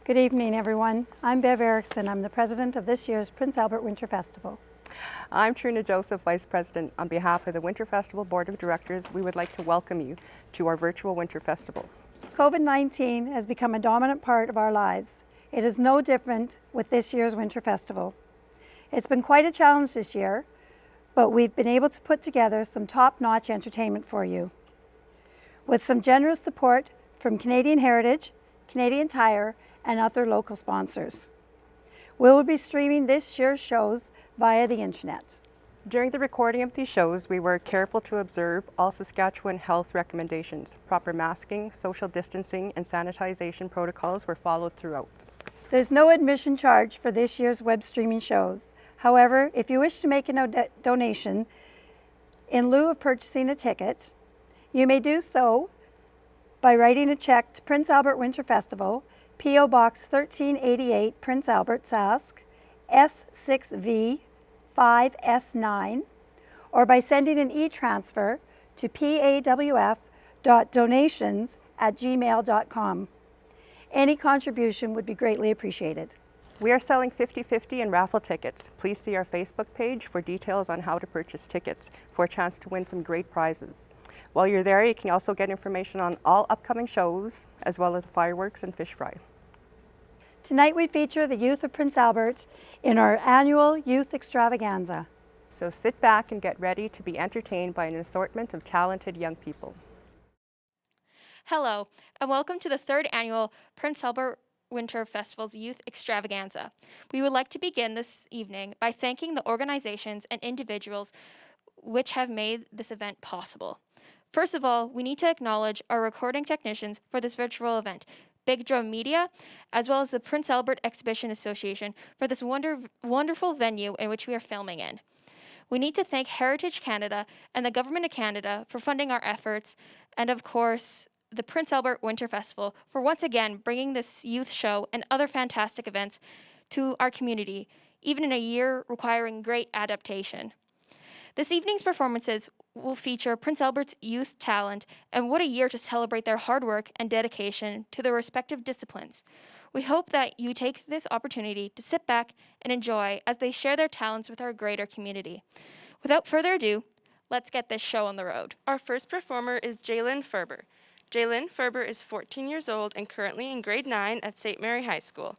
Good evening, everyone. I'm Bev Erickson. I'm the president of this year's Prince Albert Winter Festival. I'm Trina Joseph, Vice President. On behalf of the Winter Festival Board of Directors, we would like to welcome you to our virtual Winter Festival. COVID-19 has become a dominant part of our lives. It is no different with this year's Winter Festival. It's been quite a challenge this year, but we've been able to put together some top-notch entertainment for you. With some generous support from Canadian Heritage, Canadian Tire, and other local sponsors. We will be streaming this year's shows via the internet. During the recording of these shows, we were careful to observe all Saskatchewan health recommendations. Proper masking, social distancing, and sanitization protocols were followed throughout. There's no admission charge for this year's web streaming shows. However, if you wish to make a donation in lieu of purchasing a ticket, you may do so by writing a check to Prince Albert Winter Festival, P.O. Box 1388, Prince Albert, Sask, S6V 5S9, or by sending an e-transfer to pawf.donations@gmail.com. Any contribution would be greatly appreciated. We are selling 50/50 and raffle tickets. Please see our Facebook page for details on how to purchase tickets for a chance to win some great prizes. While you're there, you can also get information on all upcoming shows, as well as fireworks and fish fry. Tonight we feature the youth of Prince Albert in our annual Youth Extravaganza. So sit back and get ready to be entertained by an assortment of talented young people. Hello, and welcome to the third annual Prince Albert Winter Festival's Youth Extravaganza. We would like to begin this evening by thanking the organizations and individuals which have made this event possible. First of all, we need to acknowledge our recording technicians for this virtual event, Big Drum Media, as well as the Prince Albert Exhibition Association for this wonderful venue in which we are filming in. We need to thank Heritage Canada and the Government of Canada for funding our efforts, and of course, the Prince Albert Winter Festival for once again bringing this youth show and other fantastic events to our community, even in a year requiring great adaptation. This evening's performances will feature Prince Albert's youth talent, and what a year to celebrate their hard work and dedication to their respective disciplines. We hope that you take this opportunity to sit back and enjoy as they share their talents with our greater community. Without further ado, let's get this show on the road. Our first performer is Jaylyn Ferber. Jaylyn Ferber is 14 years old and currently in grade 9 at St. Mary High School.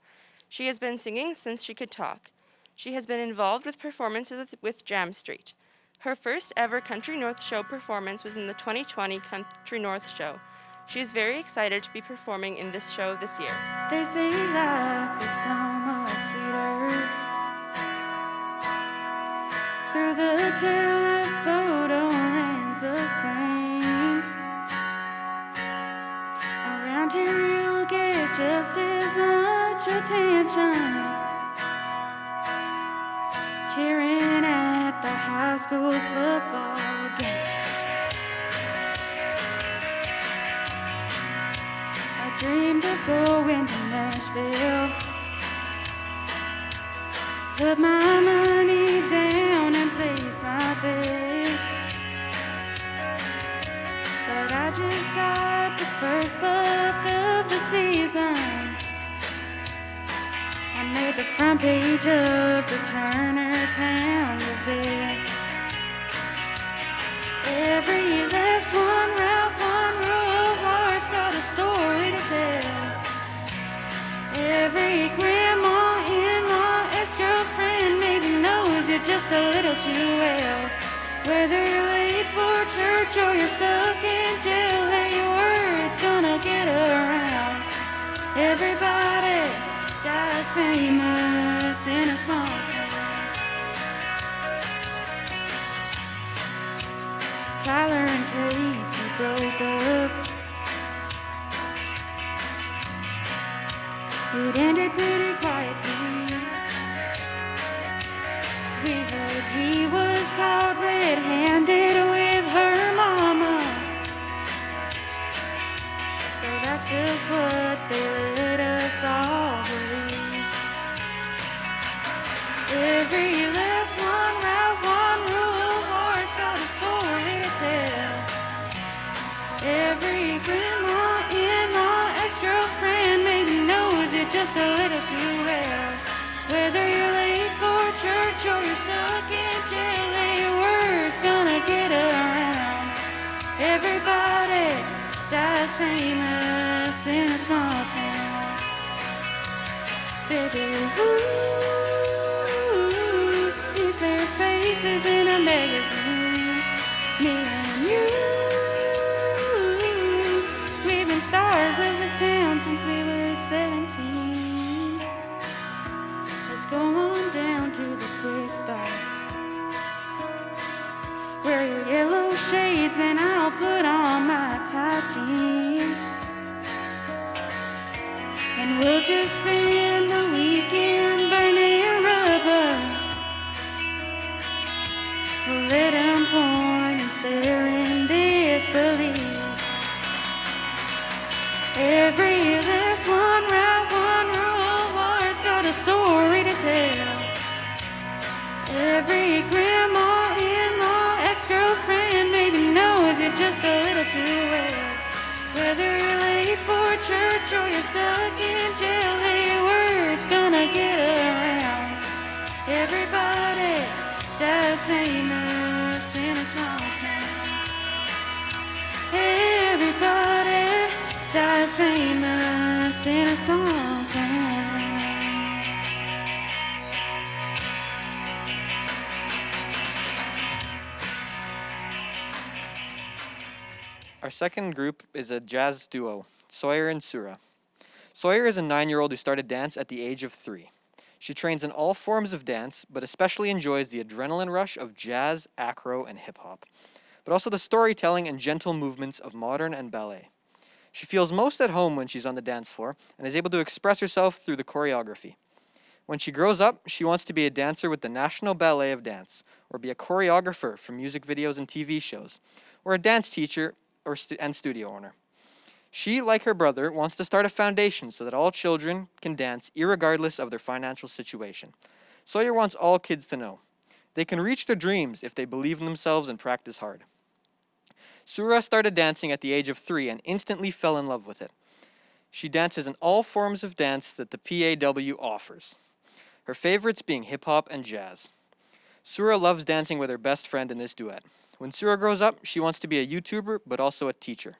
She has been singing since she could talk. She has been involved with performances with Jam Street. Her first ever Country North Show performance was in the 2020 Country North Show. She is very excited to be performing in this show this year. They say life is so much sweeter through the telephoto lens of fame. Around here you'll get just as much attention cheering at the high school football game. I dreamed of going to Nashville, put my money down and place my bet, but I just got the first book of the season. I made the front page of the Turner Town Gazette. Every last one, Ralph Monroe Awards got a story to tell. Every grandma, in-law, ex-girlfriend maybe knows it just a little too well. Whether you're late for church or you're stuck in jail, hey, your word's gonna get around. Everybody dies famous in a small town. Tyler and Casey broke up. It ended pretty quietly. We heard he was caught red-handed with her mama. So that's just what they let us all believe. Every last one, Ralph Monroe Awards got a story to tell. Every grandma, in-law, ex-girlfriend maybe knows it just a church or you're stuck in jail and your word's gonna get around. Everybody dies famous in a small town. Baby, ooh, is there faces in a magazine? Me and you, we've been stars of this town since we were 17. Let's go on down to the quick start. Wear your yellow shades and I'll put on my tight jeans. And we'll just spend the weekend burning rubber. We'll let 'em point and stare in disbelief. Every last one right, one roll heart's got a story to tell. Every grandma, in-law, ex-girlfriend maybe knows it just a little too well. Whether you're late for church or you're stuck in jail, hey, your word's gonna get around. Everybody dies famous in a small town. Everybody dies famous in a small town. Our second group is a jazz duo, Sawyer and Sura. Sawyer is a 9-year-old who started dance at the age of 3. She trains in all forms of dance, but especially enjoys the adrenaline rush of jazz, acro, and hip-hop, but also the storytelling and gentle movements of modern and ballet. She feels most at home when she's on the dance floor and is able to express herself through the choreography. When she grows up, she wants to be a dancer with the National Ballet of Dance, or be a choreographer for music videos and TV shows, or a dance teacher and studio owner. She, like her brother, wants to start a foundation so that all children can dance irregardless of their financial situation. Sawyer wants all kids to know they can reach their dreams if they believe in themselves and practice hard. Sura started dancing at the age of 3 and instantly fell in love with it. She dances in all forms of dance that the PAW offers, her favorites being hip-hop and jazz. Sura loves dancing with her best friend in this duet. When Sura grows up, she wants to be a YouTuber, but also a teacher.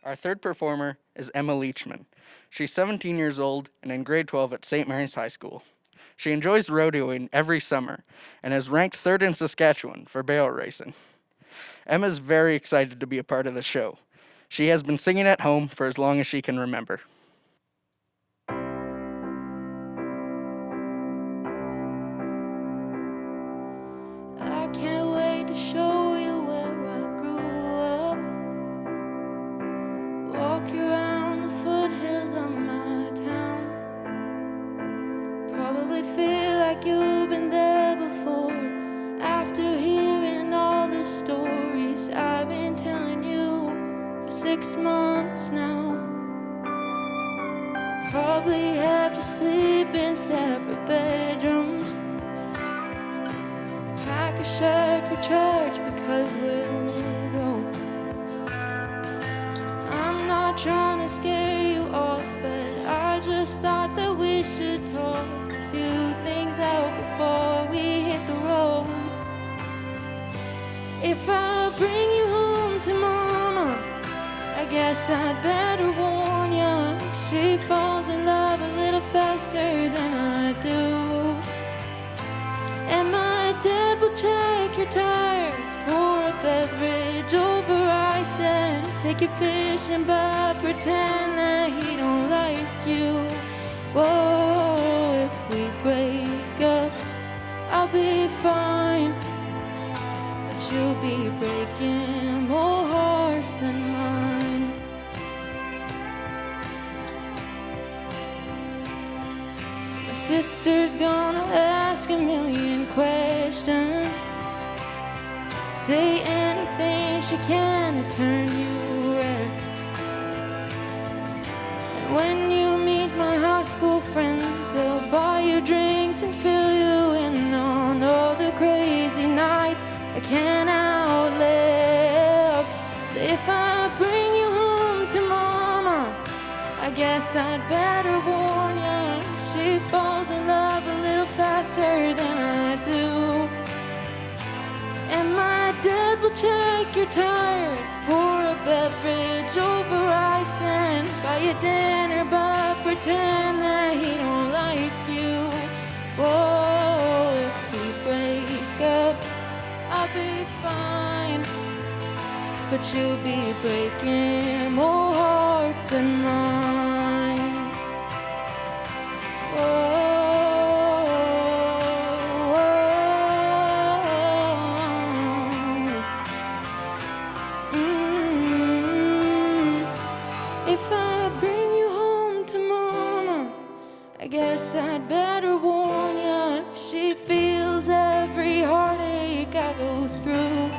Our third performer is Emma Leachman. She's 17 years old and in grade 12 at St. Mary's High School. She enjoys rodeoing every summer and is ranked third in Saskatchewan for barrel racing. Emma's very excited to be a part of the show. She has been singing at home for as long as she can remember. I can't wait to show you where I grew up. Walk you around the foothills of my town. Probably feel like you've been there before. After hearing all the stories I've been telling you for 6 months now. I'll probably have to sleep in separate bedrooms. Pack a shirt for church because we'll go. I'm not trying to scare you off, but I just thought that we should talk a few things out before we hit the road. If I bring you home to Mama, I guess I'd better warn ya. She falls in love a little faster than I do. And my dad will check your tires, pour a beverage over ice, and take you fishing but pretend that he don't like you. Whoa, if we break up, I'll be fine, but you'll be breaking more hearts than mine. My sister's gonna ask a million questions, say anything she can to turn you red. And when you meet my high school friends, they'll buy you drinks and fill you in on all the crazy nights I can't outlive. So if I bring you home to Mama, I guess I'd better warn ya. She falls in love a little faster than I do. And my dad will check your tires, pour a beverage over ice, and buy you dinner but pretend that he don't like you. Whoa, if we break up, I'll be fine, but you'll be breaking more hearts than mine. Whoa. If I bring you home to Mama, I guess I'd better warn ya. She feels every heartache I go through.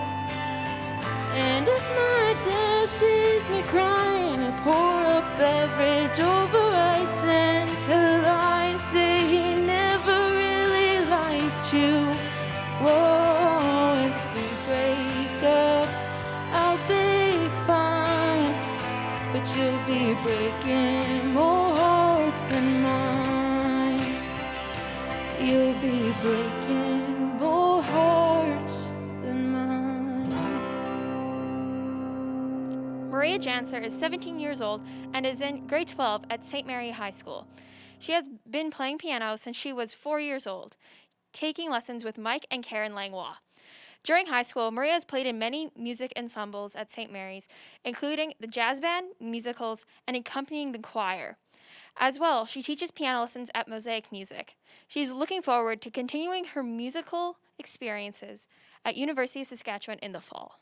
And if my dad sees me crying, I pour a beverage over ice and tell the line, say he never really liked you. Whoa, if we break up, I'll be fine, but you'll be breaking more hearts than mine. You'll be breaking more hearts than mine. Maria Janser is 17 years old and is in grade 12 at St. Mary High School. She has been playing piano since she was 4 years old, taking lessons with Mike and Karen Langlois. During high school, Maria has played in many music ensembles at St. Mary's, including the jazz band, musicals, and accompanying the choir. As well, she teaches piano lessons at Mosaic Music. She's looking forward to continuing her musical experiences at University of Saskatchewan in the fall.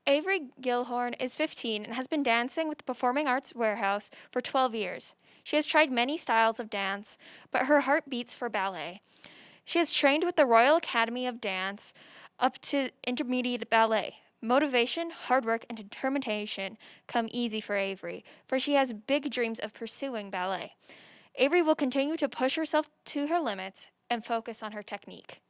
Avery Gilhorn is 15 and has been dancing with the Performing Arts Warehouse for 12 years. She has tried many styles of dance, but her heart beats for ballet. She has trained with the Royal Academy of Dance up to intermediate ballet. Motivation, hard work, and determination come easy for Avery, for she has big dreams of pursuing ballet. Avery will continue to push herself to her limits and focus on her technique.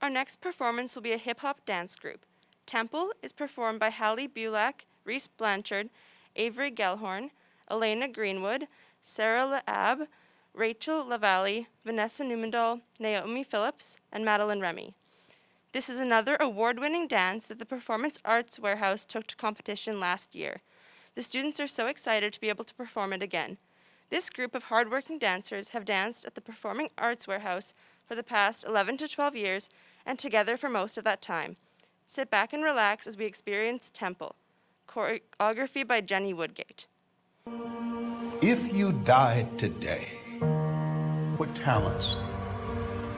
Our next performance will be a hip-hop dance group. Temple is performed by Hallie Bulak, Reese Blanchard, Avery Gellhorn, Elena Greenwood, Sarah Laab, Rachel Lavallee, Vanessa Newmandahl, Naomi Phillips, and Madeline Remy. This is another award-winning dance that the Performance Arts Warehouse took to competition last year. The students are so excited to be able to perform it again. This group of hardworking dancers have danced at the Performing Arts Warehouse for the past 11 to 12 years and together for most of that time. Sit back and relax as we experience Temple, choreography by Jenny Woodgate. If you died today, what talents,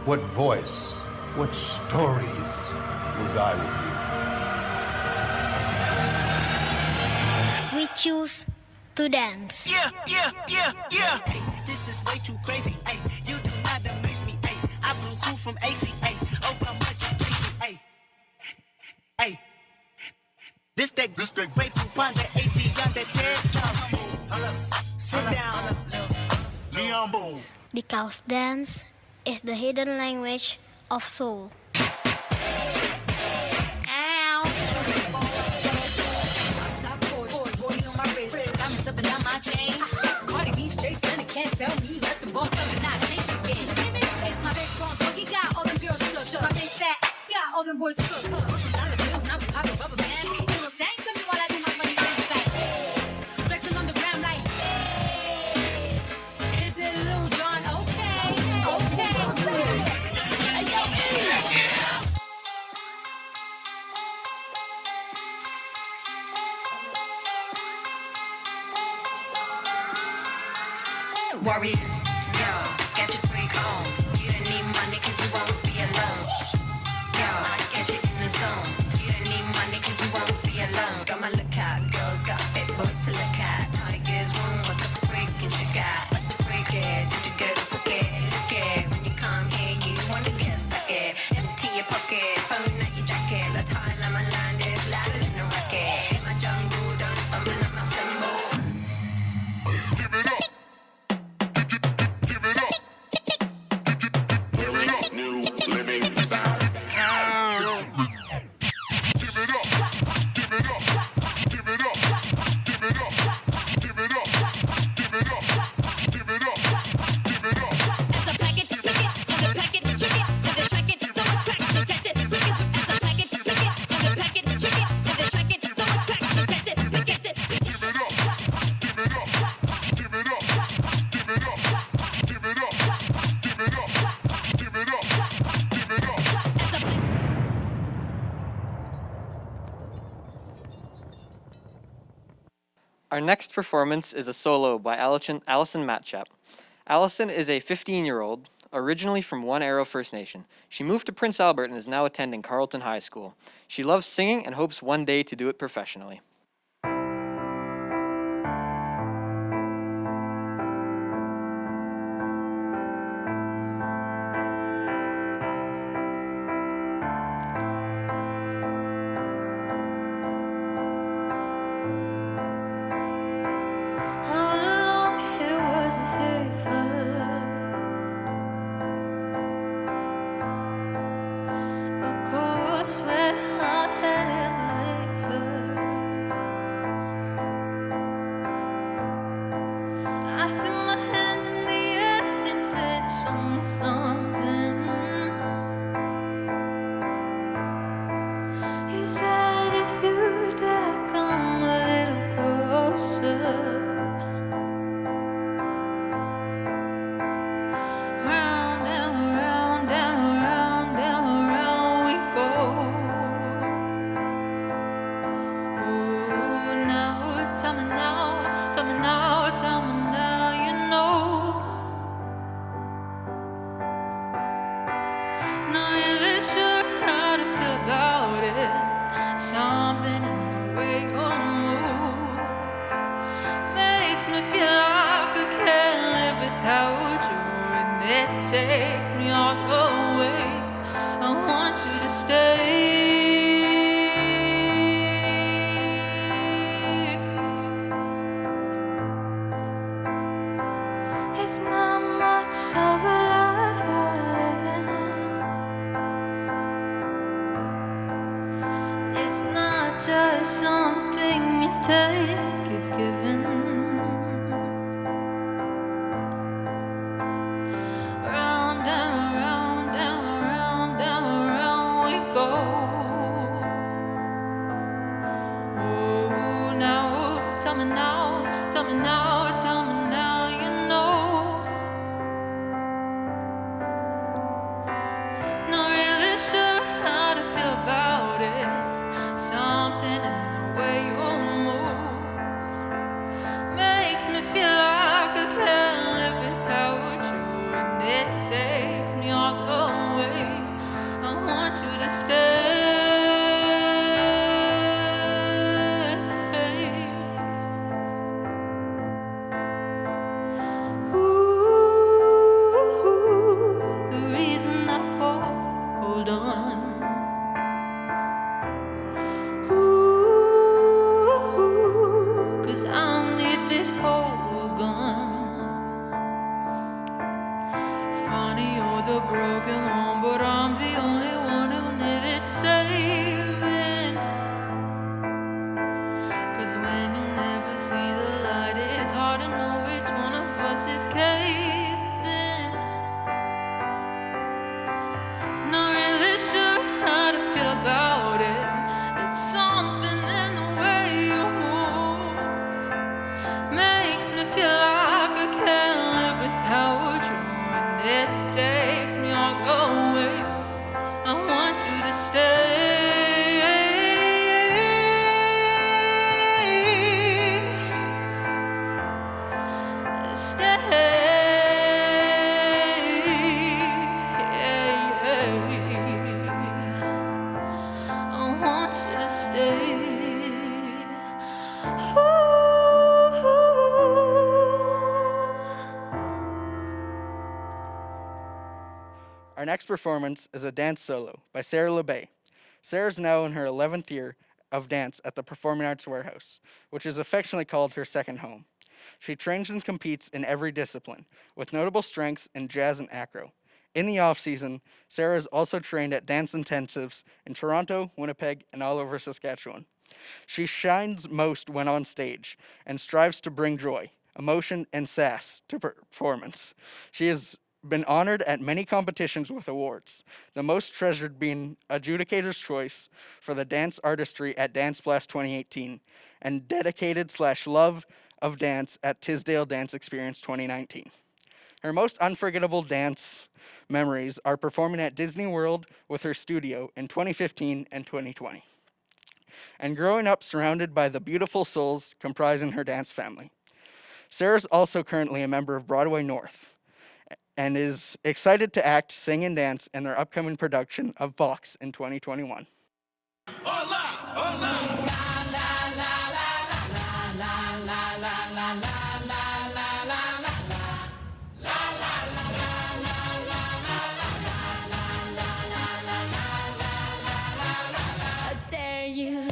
what voice, what stories will die with you? We choose to dance. Yeah. Hey, this is way too crazy. Hey, you do not amaze me. Hey, I blew cool from AC. Hey, oh, how much you crazy. Hey, this that great poupon, that AV on that dead job. Sit down. Leon Boom. Because dance is the hidden language of soul. Cardi B straight stunning, can't tell me that the boss of the night changed again. It's my big strong boogie, got all them girls shook. My big fat, got all them boys cooked. $100 bills, now we poppin' rubber band. Little sang to me while I do my money dance like flexing on the ground like hit that Lil Jon, okay. Hey, yo, Warriors, yo, get your freak on. You don't need money cause you won't be alone. Yo, I get you in the zone. You don't need Our next performance is a solo by Allison Matchap. Allison is a 15-year-old, originally from One Arrow First Nation. She moved to Prince Albert and is now attending Carleton High School. She loves singing and hopes one day to do it professionally. How long it was a favor, a cold sweat, hot-headed believer. I threw my hands in the air and said, "Show me something." He said, "If you dare come a little closer." Round and round and round and round we go. Oh, now tell me now, tell me now, tell me now, you know. Not really sure how to feel about it. Something in the way you move makes me feel like I can't live without you, and it takes me all the way. I want you to stay. It's not much of a life you're living. It's not just something you take, it's given. Round and round and round and round we go. Oh, now, tell me now, tell me now, tell me now, you know. Not really sure how to feel about it. Something in the way you move makes me feel like I can't live without you, and it takes me all the way. I want you to stay. Ooh, the reason I hold on. Ooh, 'cause I need this whole gun. Funny, you're the broken one, but I'm the only one who needed saving. 'Cause when you never see the light, it's hard to know which one of us is caving. Not really sure how to feel about it. It's something in the way you move makes me feel like I can't live without you, and it takes me all the way. I want you to stay. I want you to stay. Our next performance is a dance solo by Sarah LeBay. Sarah is now in her 11th year of dance at the Performing Arts Warehouse, which is affectionately called her second home. She trains and competes in every discipline, with notable strengths in jazz and acro. In the off-season, Sarah is also trained at dance intensives in Toronto, Winnipeg, and all over Saskatchewan. She shines most when on stage and strives to bring joy, emotion, and sass to performance. She has been honored at many competitions with awards, the most treasured being Adjudicator's Choice for the Dance Artistry at Dance Blast 2018 and Dedicated/Love of Dance at Tisdale Dance Experience 2019. Her most unforgettable dance memories are performing at Disney World with her studio in 2015 and 2020. and growing up surrounded by the beautiful souls comprising her dance family. Sarah's also currently a member of Broadway North and is excited to act, sing, and dance in their upcoming production of Box in 2021. Dare you?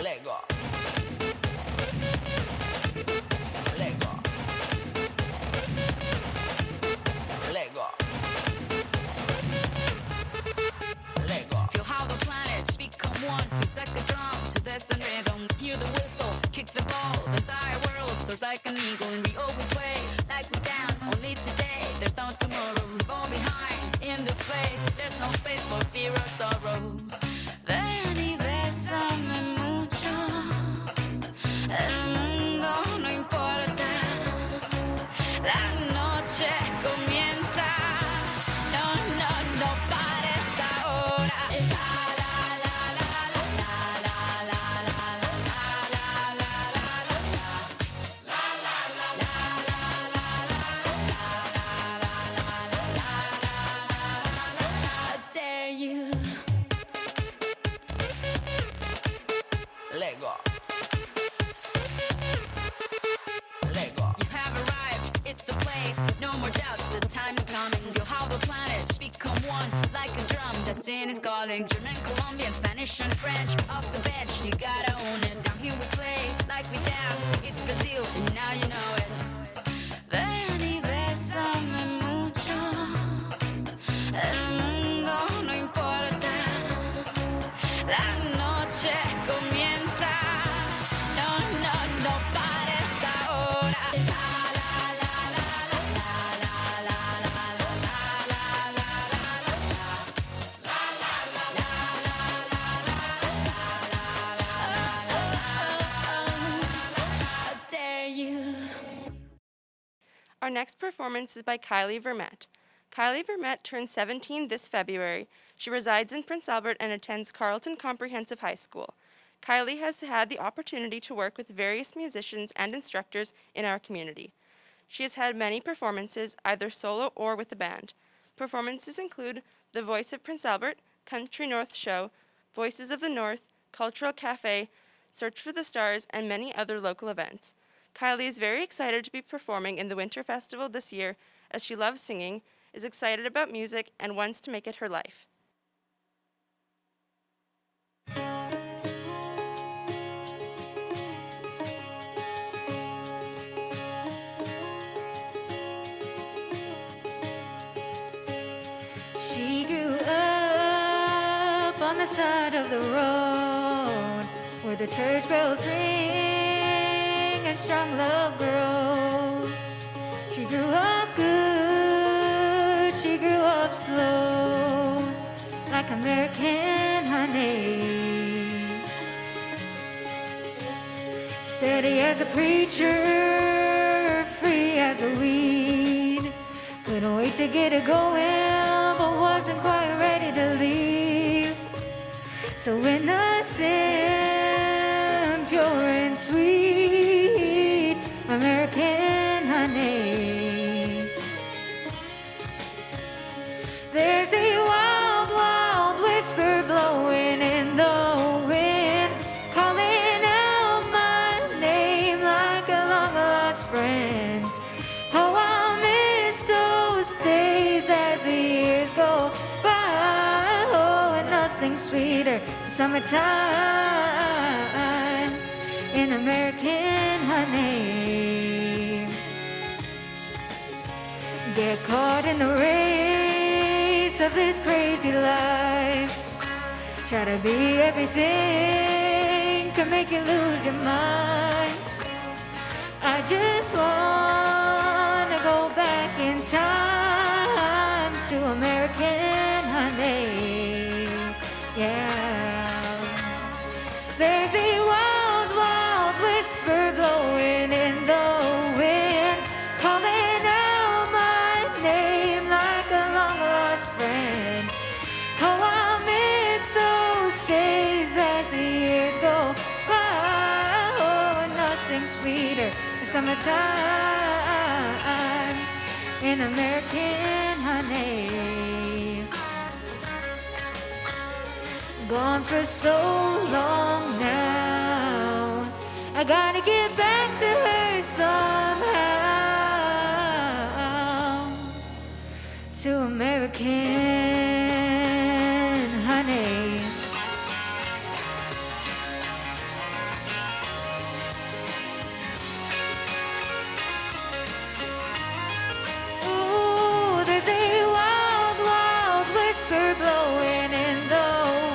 Let go. Let go. Let go. Let go. Feel how the planets become one. It's like a drum to this and rhythm. Hear the whistle, kick the ball. The entire world soars like an eagle, and we always play like we dance. Only today, there's no tomorrow. We fall behind in this place. There's no space for fear or sorrow. Ven y bésame mucho. El mundo no importa. La noche comienza. No, no, no pares ahora. La, la, la, la, la, la, la, la, la, la, I dare you. Let go. Let go. You have arrived, it's the place. No more doubts, the time is coming. Feel how the planets become one like a drum. Destiny's calling. German, Colombian, Spanish, and French. Off the bench, you gotta own it. Down here we play like we dance. It's Brazil, and now you know it. Ven y bésame mucho. El mundo no importa. La noche comienza. No, no, no pares ahora. La, la, la, la, la, la, la, la, la, I dare you. Our next performance is by Kylie Vermette. Kylie Vermette turned 17 this February. She resides in Prince Albert and attends Carleton Comprehensive High School. Kylie has had the opportunity to work with various musicians and instructors in our community. She has had many performances, either solo or with a band. Performances include The Voice of Prince Albert, Country North Show, Voices of the North, Cultural Cafe, Search for the Stars, and many other local events. Kylie is very excited to be performing in the Winter Festival this year as she loves singing, is excited about music, and wants to make it her life. She grew up on the side of the road where the church bells ring and strong love grows. She grew up good, she grew up slow, like American honey. Steady as a preacher, free as a weed. Couldn't wait to get it going, but wasn't quite ready to leave. So innocent, pure and sweet, American honey. There's a wild, wild whisper blowing in the wind, calling out my name like a long lost friend. Oh, I miss those days as the years go by. Oh, and nothing sweeter, summertime in American honey. Get caught in the race of this crazy life. Try to be everything, can make you lose your mind. I just wanna go back in time to American honey. Yeah. There's a wild, wild whisper blowing in the wind, calling out my name like a long lost friend. Oh, I miss summertime in American honey. Gone for so long now, I gotta get back to her somehow. To American honey. Ooh, there's a wild, wild whisper blowing in the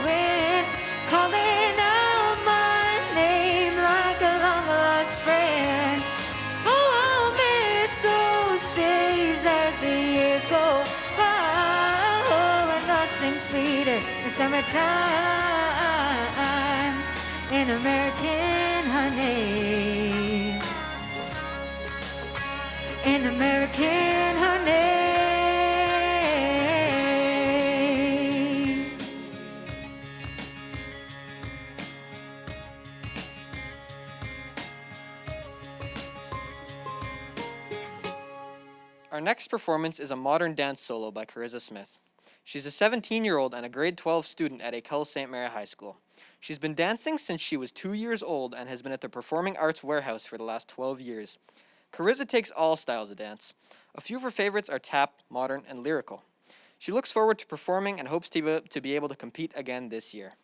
wind, calling out my name like a long lost friend. Oh, I'll miss those days as the years go by. Oh, and nothing sweeter than summertime in American honey. In American honey. Our next performance is a modern dance solo by Carissa Smith. She's a 17-year-old and a grade 12 student at École St. Mary High School. She's been dancing since she was 2 years old and has been at the Performing Arts Warehouse for the last 12 years. Carissa takes all styles of dance. A few of her favorites are tap, modern, and lyrical. She looks forward to performing and hopes to be able to compete again this year.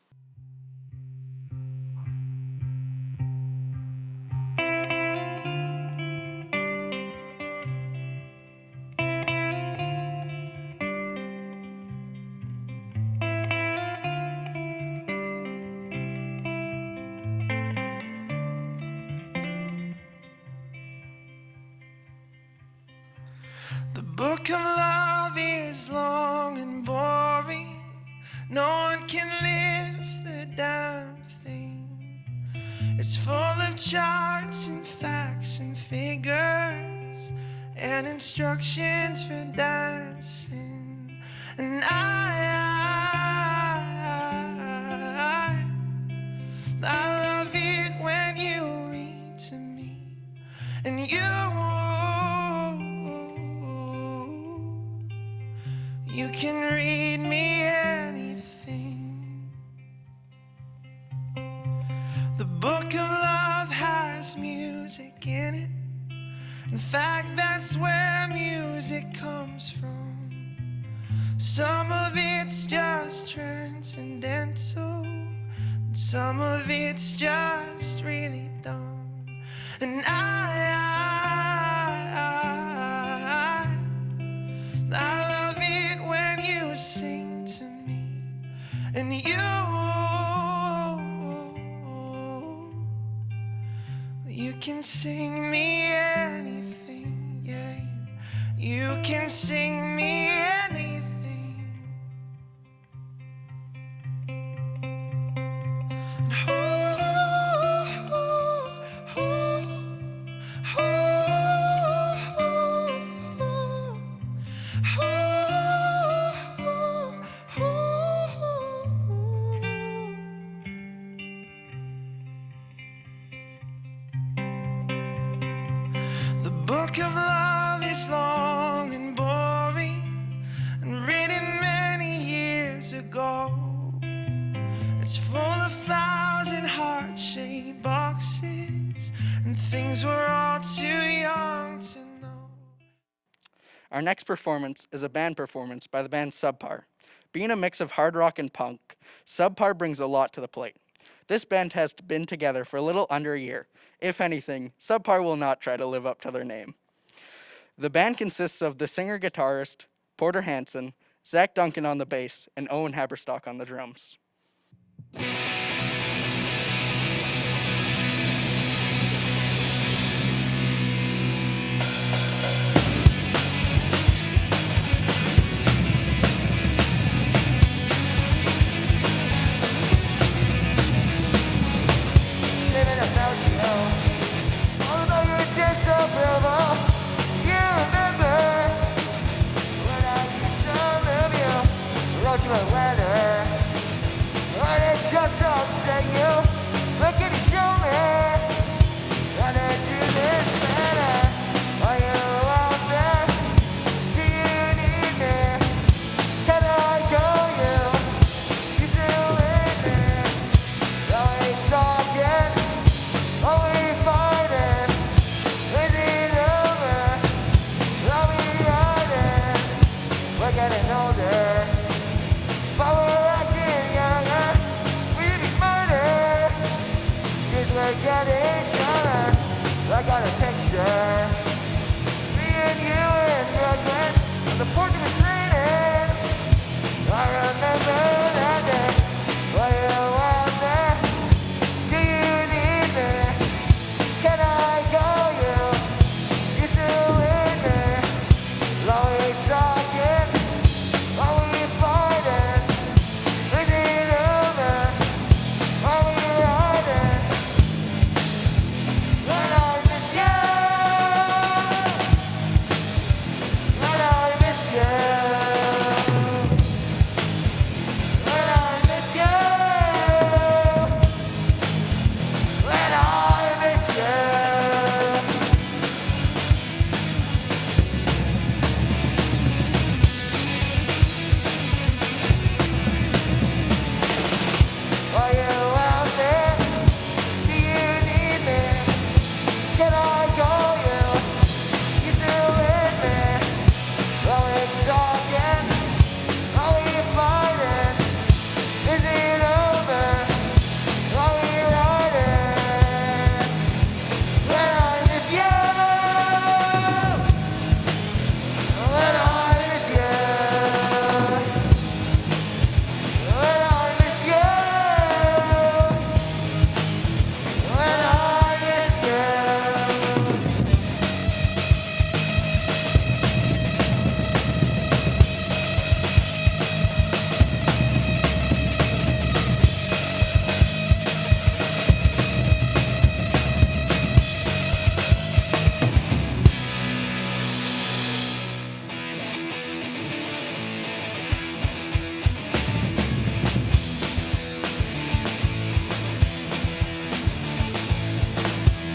The book of love is long and boring. No one can lift the damn thing. It's full of charts and facts and figures and instructions for dancing. And I love it when you read to me. And you can read me anything. The book of love has music in it. In fact, that's where music comes from. Some of it's just transcendental, and some of it's just really dumb. And I love it when you sing to me. And you can sing me anything, yeah. You can sing me anything. And the book of love is long and boring and written many years ago. It's full of flowers and heart-shaped boxes and things we're all too young to know. Our next performance is a band performance by the band Subpar. Being a mix of hard rock and punk, Subpar brings a lot to the plate. This band has been together for a little under a year. If anything, Subpar will not try to live up to their name. The band consists of the singer-guitarist, Porter Hansen, Zach Duncan on the bass, and Owen Haberstock on the drums. Look at you, show me. Running through this band. getting older. But we're acting younger. We need to be smarter. Since we're getting taller. I got a picture. Me and you in Brooklyn. On the porch of a training. I remember that day. Were you out there? Do you need me? Can I call you? You still with me? Are we talking? Are we fighting? Is it over? Are we riding? When I miss you, when I miss you, when I miss you, when I miss you. Are you out there? Do you need me? Can I call you? You still with me? Are we talking? Are we fighting? Is it over? Are we riding? When I miss you, when I miss you, when I miss you, when I miss you.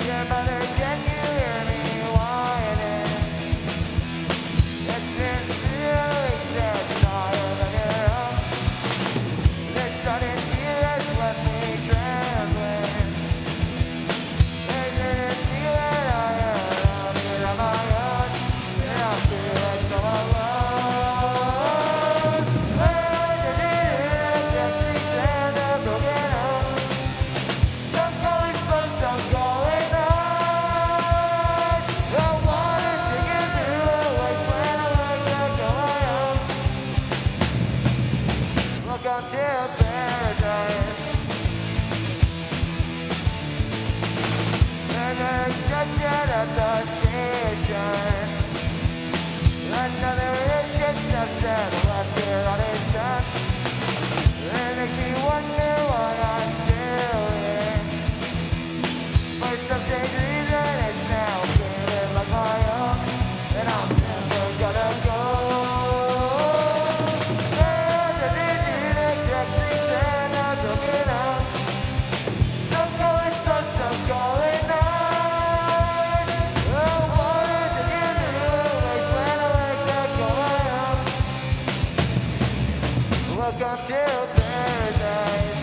Dear mother, can you hear me whining? It's been 3 weeks since I opened your home. This sudden fear has left me trembling. They didn't feel that I am here on my own, and I feel like so alone. The trees and the broken homes. Some going slow, some going fast. The water taking through a wasteland of like to go home. Welcome to paradise. And the junction at the station. Another idiot steps and left here on his son. It makes me wonder why I'm still here. For some strange reason, it's now feeling like my own, and I'm never gonna go. And the trees and the broken homes. Some going slow, some going fast. The water taking through a wasteland of like to go home. Welcome to paradise.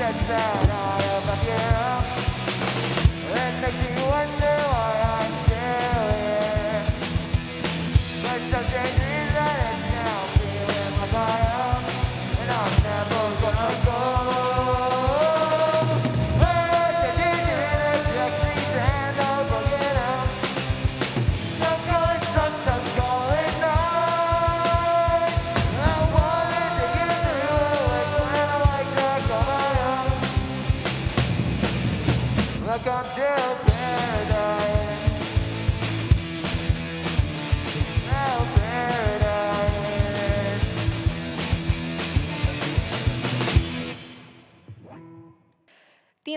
That's that all of your own. It makes me wonder why I'm still here. For some strange reason, it's now feeling like my own, and I'm never gonna go. Where did you do the drug streets and the broken homes?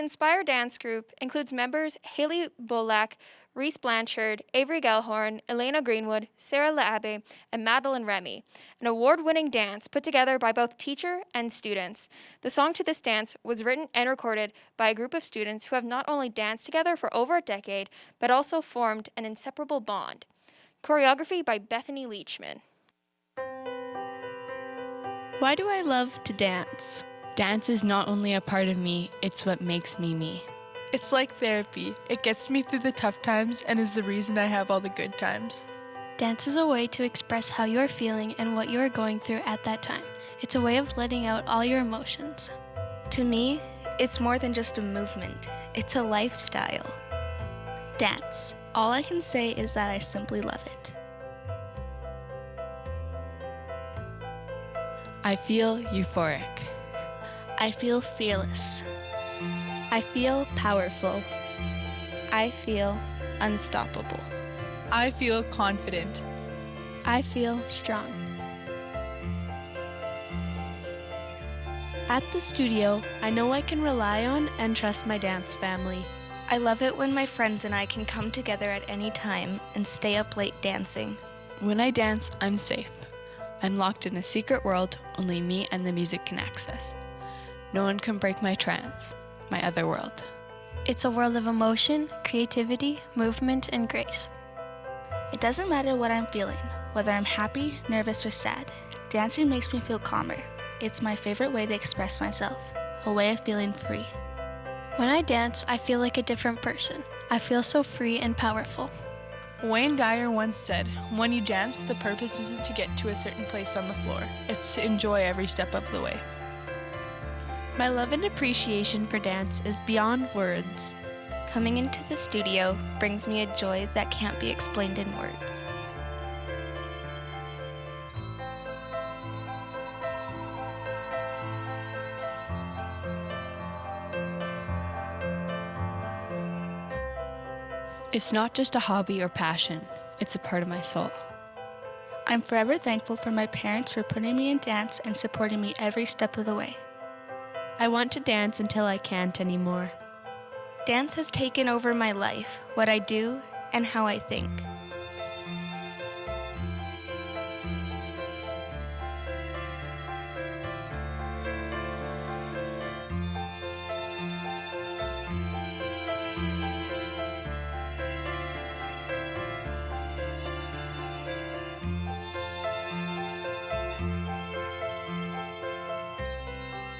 Inspire dance group includes members Haley Bolak, Reese Blanchard, Avery Gellhorn, Elena Greenwood, Sarah Laabe, and Madeline Remy, an award-winning dance put together by both teacher and students. The song to this dance was written and recorded by a group of students who have not only danced together for over a decade, but also formed an inseparable bond. Choreography by Bethany Leachman. Why do I love to dance? Dance is not only a part of me, it's what makes me me. It's like therapy. It gets me through the tough times and is the reason I have all the good times. Dance is a way to express how you are feeling and what you are going through at that time. It's a way of letting out all your emotions. To me, it's more than just a movement. It's a lifestyle. Dance. All I can say is that I simply love it. I feel euphoric. I feel fearless. I feel powerful. I feel unstoppable. I feel confident. I feel strong. At the studio, I know I can rely on and trust my dance family. I love it when my friends and I can come together at any time and stay up late dancing. When I dance, I'm safe. I'm locked in a secret world only me and the music can access. No one can break my trance, my other world. It's a world of emotion, creativity, movement, and grace. It doesn't matter what I'm feeling, whether I'm happy, nervous, or sad. Dancing makes me feel calmer. It's my favorite way to express myself, a way of feeling free. When I dance, I feel like a different person. I feel so free and powerful. Wayne Dyer once said, when you dance, the purpose isn't to get to a certain place on the floor. It's to enjoy every step of the way. My love and appreciation for dance is beyond words. Coming into the studio brings me a joy that can't be explained in words. It's not just a hobby or passion, it's a part of my soul. I'm forever thankful for my parents for putting me in dance and supporting me every step of the way. I want to dance until I can't anymore. Dance has taken over my life, what I do, and how I think.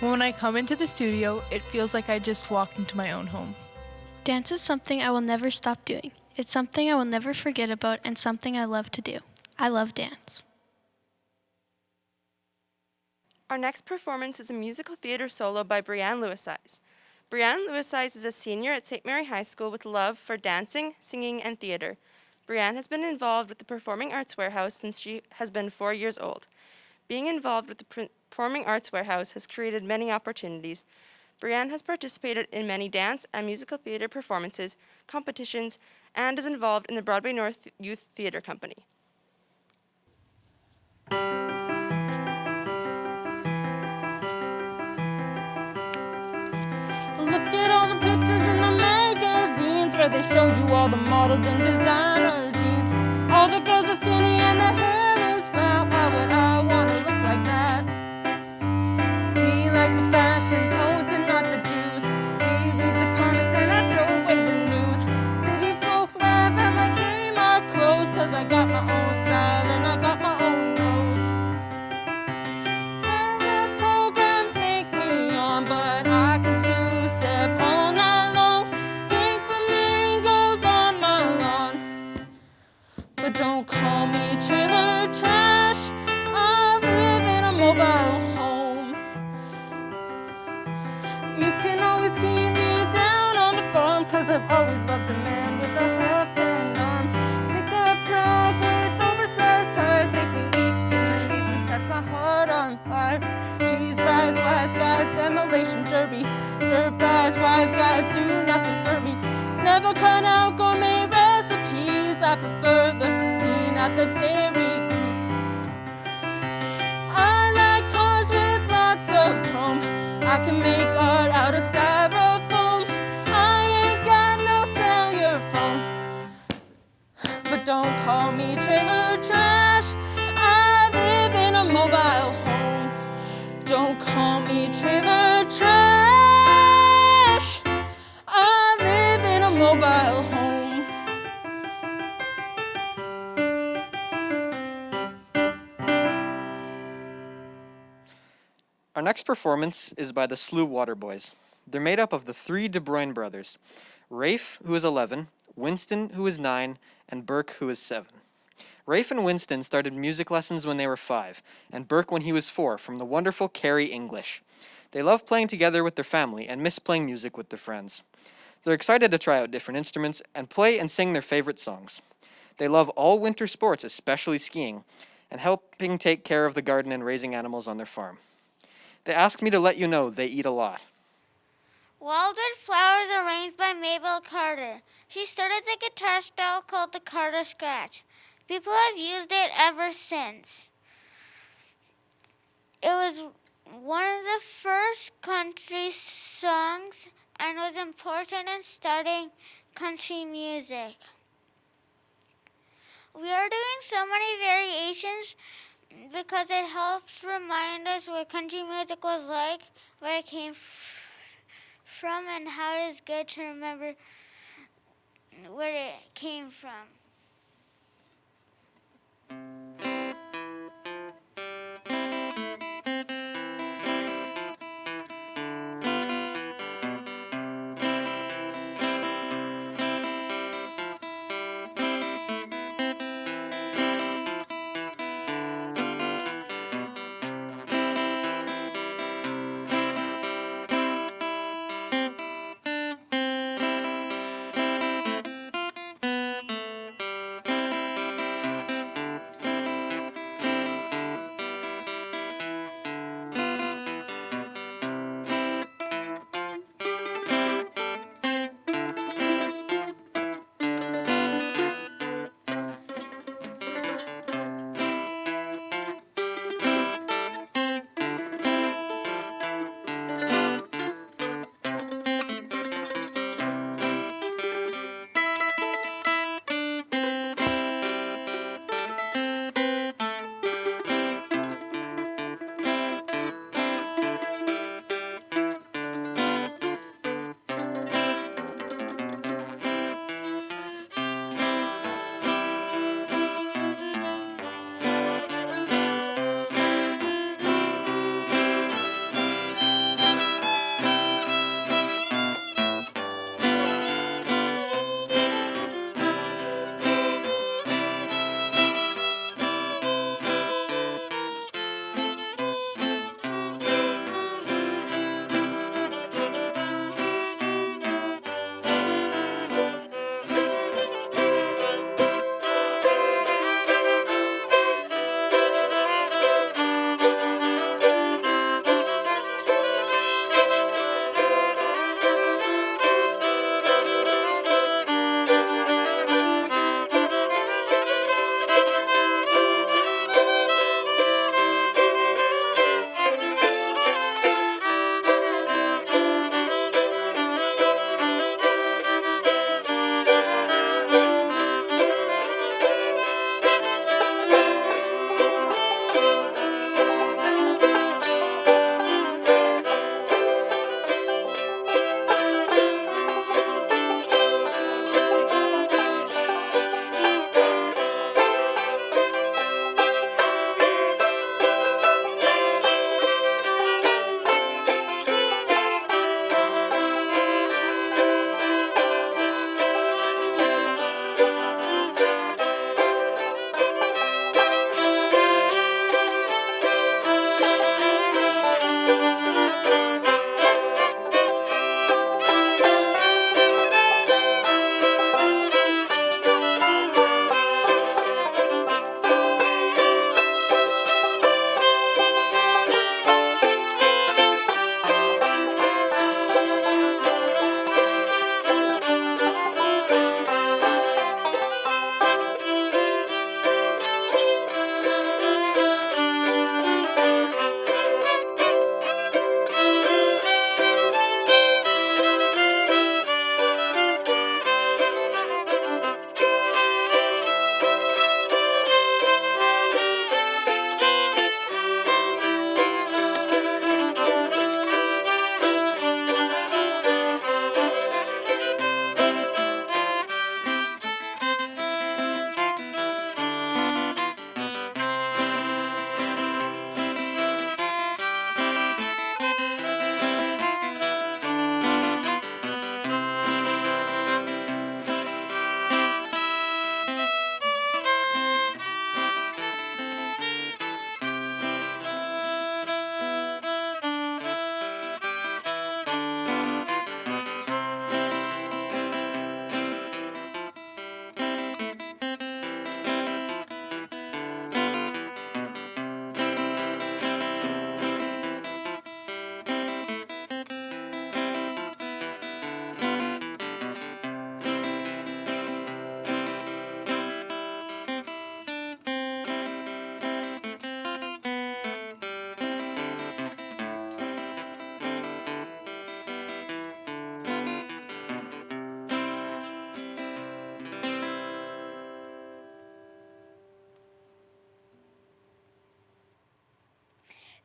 When I come into the studio, it feels like I just walked into my own home. Dance is something I will never stop doing. It's something I will never forget about and something I love to do. I love dance. Our next performance is a musical theater solo by Brianne Lewisize. Brianne Lewisize is a senior at St. Mary High School with love for dancing, singing, and theater. Brianne has been involved with the Performing Arts Warehouse since she has been 4 years old. Being involved with the Performing Arts Warehouse has created many opportunities. Brianne has participated in many dance and musical theater performances, competitions, and is involved in the Broadway North Youth Theater Company. Look at all the pictures in the magazines where they show you all the models in designer jeans. All the girls are skinny and their hair is flat. Why would I want to look like that? We like the fashion poets and not the Jews. We read the comics and I throw away the news. City folks laugh at my Kmart clothes, 'cause I got my own style and I got my own nose. And the programs make me on, but I can two-step all night long. Pink flamingos on my lawn. But don't call me trailer trash. I live in a mobile home. You can always keep me down on the farm, 'cause I've always loved a man with a half-tanned arm. Pickup truck with oversized tires make me weak in the knees and sets my heart on fire. Cheese fries, wise guys, demolition derby. Stir fries, wise guys do nothing for me. Never cut out gourmet recipes. I prefer the scene at the Dairy Queen. I like cars with lots of chrome. I can make art out of styrofoam. Don't call me trailer trash. I live in a mobile home. Don't call me trailer trash. I live in a mobile home. Our next performance is by the Slough Water Boys. They're made up of the three De Bruyne brothers, Rafe, who is 11, Winston, who is 9, and Burke, who is 7. Rafe and Winston started music lessons when they were 5, and Burke when he was 4, from the wonderful Carrie English. They love playing together with their family and miss playing music with their friends. They're excited to try out different instruments and play and sing their favorite songs. They love all winter sports, especially skiing, and helping take care of the garden and raising animals on their farm. They asked me to let you know they eat a lot. Wildwood Flowers arranged by Mabel Carter. She started the guitar style called the Carter Scratch. People have used it ever since. It was one of the first country songs and was important in starting country music. We are doing so many variations because it helps remind us what country music was like, where it came from, and how it is good to remember where it came from.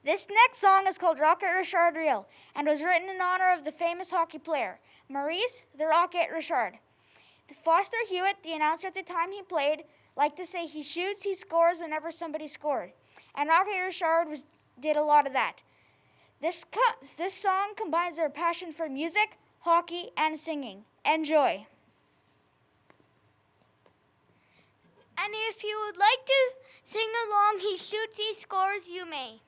This next song is called Rocket Richard Reel and was written in honor of the famous hockey player, Maurice the Rocket Richard. Foster Hewitt, the announcer at the time he played, liked to say he shoots, he scores whenever somebody scored. And Rocket Richard did a lot of that. This song combines their passion for music, hockey, and singing. Enjoy. And if you would like to sing along, he shoots, he scores, you may.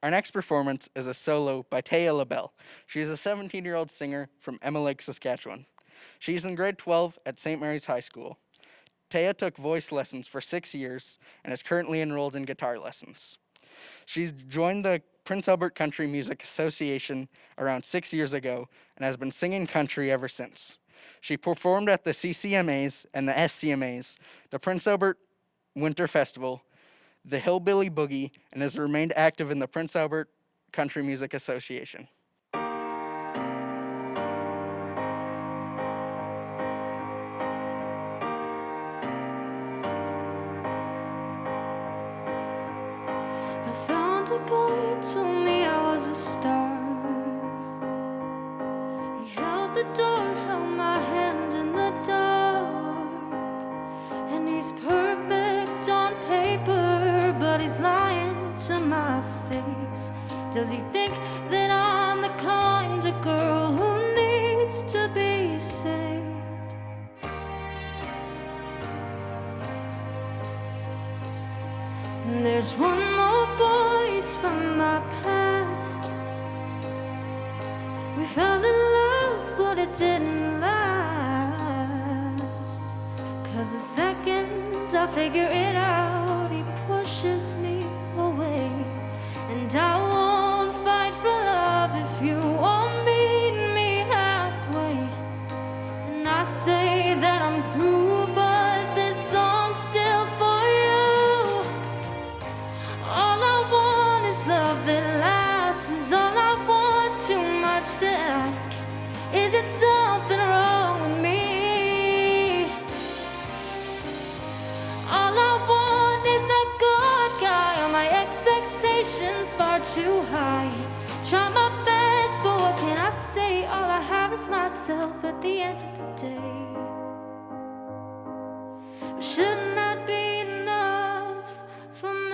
Our next performance is a solo by Taya LaBelle. She is a 17-year-old singer from Emma Lake, Saskatchewan. She's in grade 12 at St. Mary's High School. Taya took voice lessons for 6 years and is currently enrolled in guitar lessons. She's joined the Prince Albert Country Music Association around 6 years ago and has been singing country ever since. She performed at the CCMAs and the SCMAs, the Prince Albert Winter Festival, the Hillbilly Boogie, and has remained active in the Prince Albert Country Music Association. I found a guy who told me I was a star. He held the door, held my hand in the dark. And he's perfect on paper, but he's lying to my face. Does he think that I'm the kind of girl who needs to be saved? And there's one more voice from my past. We fell in love, but it didn't last. 'Cause the second I figure it out, he pushes me away. And I won't fight for love if you won't meet me halfway. And I say that I'm through, but this song's still for you. All I want is love that much to ask. Is it something wrong with me? All I want is a good guy. All my expectations far too high. Try my best, but what can I say? All I have is myself at the end of the day. Shouldn't that be enough for me?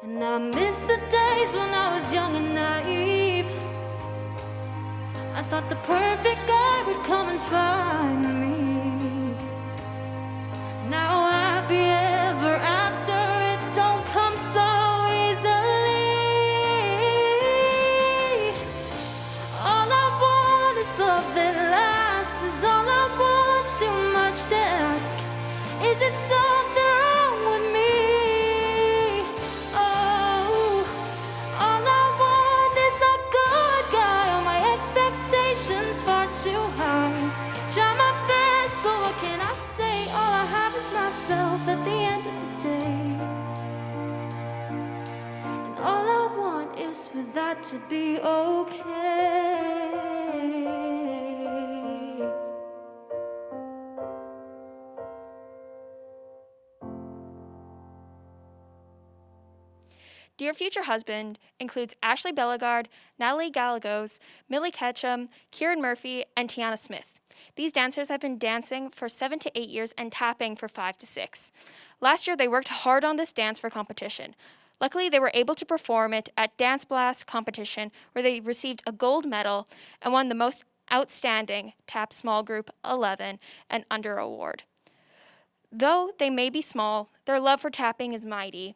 And I miss the days when I was young and naive. I thought the perfect guy would come and find me. Now happy ever after, it don't come so easily. All I want is love that lasts. Is all I want, too much to ask? Is it something wrong with me? Oh, all I want is a good guy. All my expectations far too high. Try my best, but what can I say? All I have is myself at the end of the day. And all I want is for that to be okay. Dear Future Husband includes Ashley Bellegarde, Natalie Gallegos, Millie Ketchum, Kieran Murphy, and Tiana Smith. These dancers have been dancing for 7 to 8 years and tapping for 5 to 6. Last year, they worked hard on this dance for competition. Luckily, they were able to perform it at Dance Blast competition, where they received a gold medal and won the most outstanding Tap Small Group 11 and Under award. Though they may be small, their love for tapping is mighty,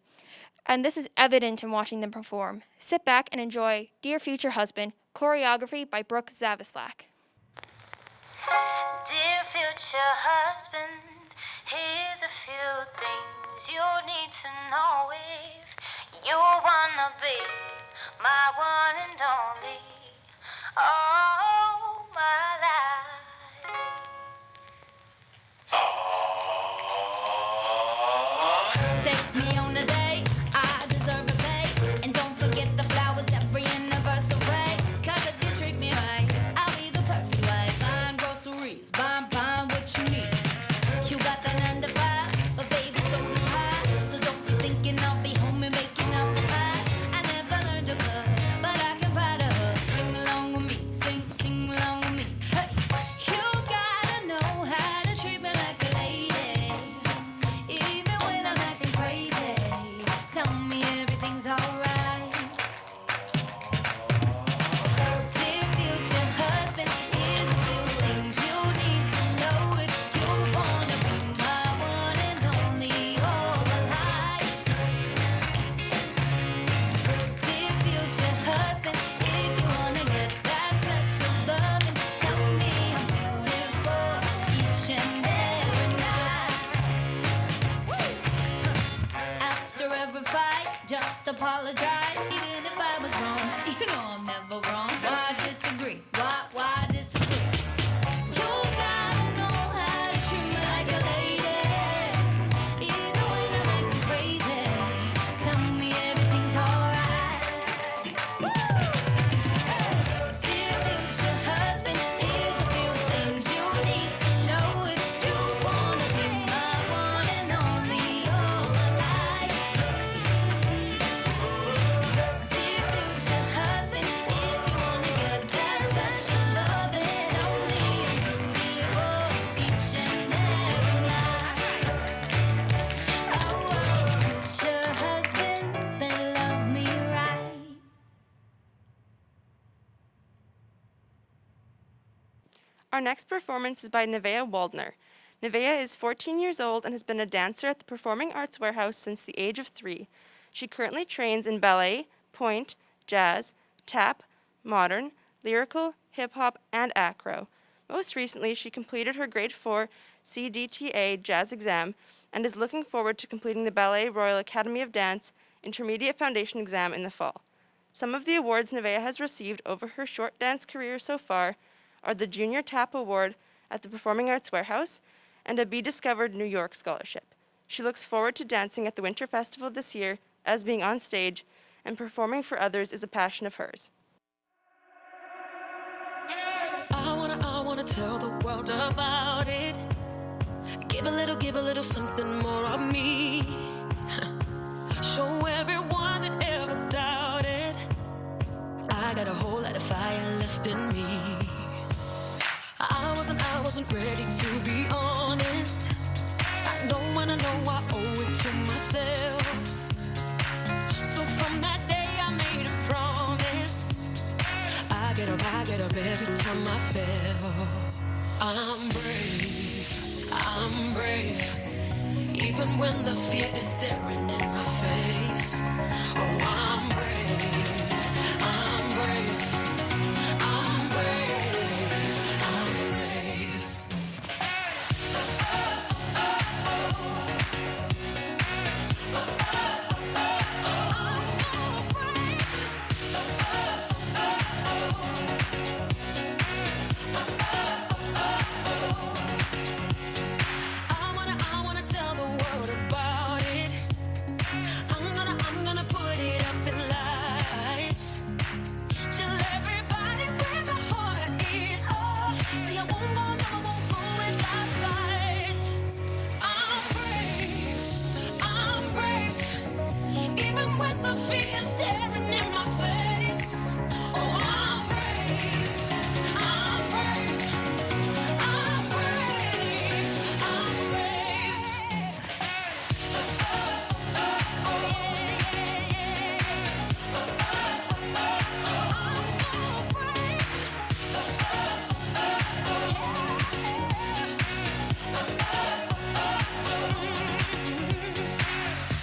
and this is evident in watching them perform. Sit back and enjoy Dear Future Husband, choreography by Brooke Zavislak. Dear future husband, here's a few things you need to know if you wanna be my one and only, all my life. Take me on a date, I deserve a pay. And don't forget the flowers every anniversary. Cause if you treat me right, I'll be the perfect wife. Buying groceries, buying what you need. You got that 9 to 5, but baby so do I. So don't be thinking I'll be home and making up a mess. I never learned to play, but I can ride a horse. Sing along with me, sing along with me. Hey, you gotta know how to treat me like a lady. Even when I'm acting crazy, tell me everything's alright. Dear future husband, here's a few things you need to know if you wanna be my one and only all my life. Dear future husband, if you wanna get that special loving, tell me I'm beautiful each and every night. After every fight, just apologize. Even if I was wrong, you know I'm never wrong. Why disagree? Why disagree? You gotta know how to treat me like a lady. Even when I'm acting crazy, tell me everything's alright. Dear future husband, here's a few things you need to know if you wanna be my one and only all my life. Dear future husband, if you wanna get that special loving, tell me I'm beautiful each and every night. Oh, future husband, better love me right. Our next performance is by Nevaeh Waldner. Nevaeh is 14 years old and has been a dancer at the Performing Arts Warehouse since the age of 3. She currently trains in ballet, pointe, jazz, tap, modern, lyrical, hip-hop, and acro. Most recently, she completed her grade 4 CDTA jazz exam and is looking forward to completing the Ballet Royal Academy of Dance Intermediate Foundation exam in the fall. Some of the awards Nevaeh has received over her short dance career so far are the Junior Tap Award at the Performing Arts Warehouse and a Be Discovered New York scholarship. She looks forward to dancing at the Winter Festival this year, as being on stage and performing for others is a passion of hers. I wanna tell the world about it. Give a little something more of me. Show everyone that ever doubted I got a whole lot of fire left in me. I wasn't ready to be honest. I know when I know I owe it to myself. So from that day I made a promise. I get up every time I fail. I'm brave, even when the fear is staring in my face. Oh, I'm brave, I'm brave, I'm brave, I'm brave. I wanna tell the world about it. I'm gonna put it up in lights. Tell everybody where my heart is. Oh, see, I won't go without fight. I'm brave, even when the fear is staring in my face. Oh, I'm brave, I'm brave, I'm brave, I'm brave.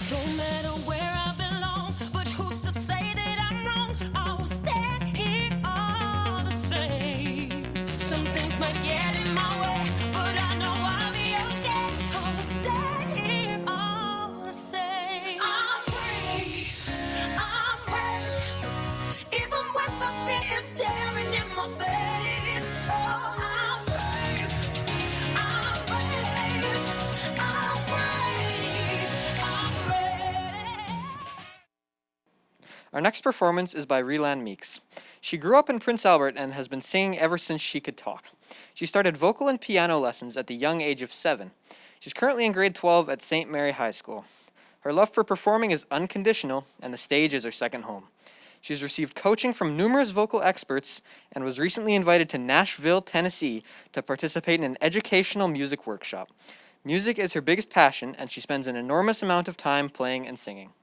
Don't matter where I belong, but who's to say that I'm wrong? I will stand here all the same. Some things might get in my way, but I know I'll be okay. I will stand here all the same. I'm brave, even when the fear is staring in my face. Oh, I'm brave, I'm brave, I'm brave, I'm brave. Our next performance is by Relan Meeks. She grew up in Prince Albert and has been singing ever since she could talk. She started vocal and piano lessons at the young age of 7. She's currently in grade 12 at St. Mary High School. Her love for performing is unconditional, and the stage is her second home. She's received coaching from numerous vocal experts and was recently invited to Nashville, Tennessee to participate in an educational music workshop. Music is her biggest passion, and she spends an enormous amount of time playing and singing.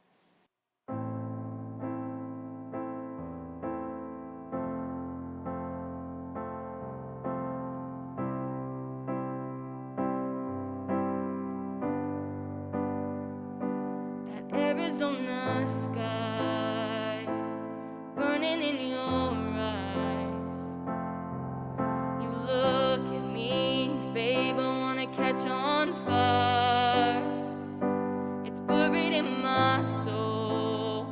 Arizona sky burning in your eyes. You look at me, babe, I wanna catch on fire. It's buried in my soul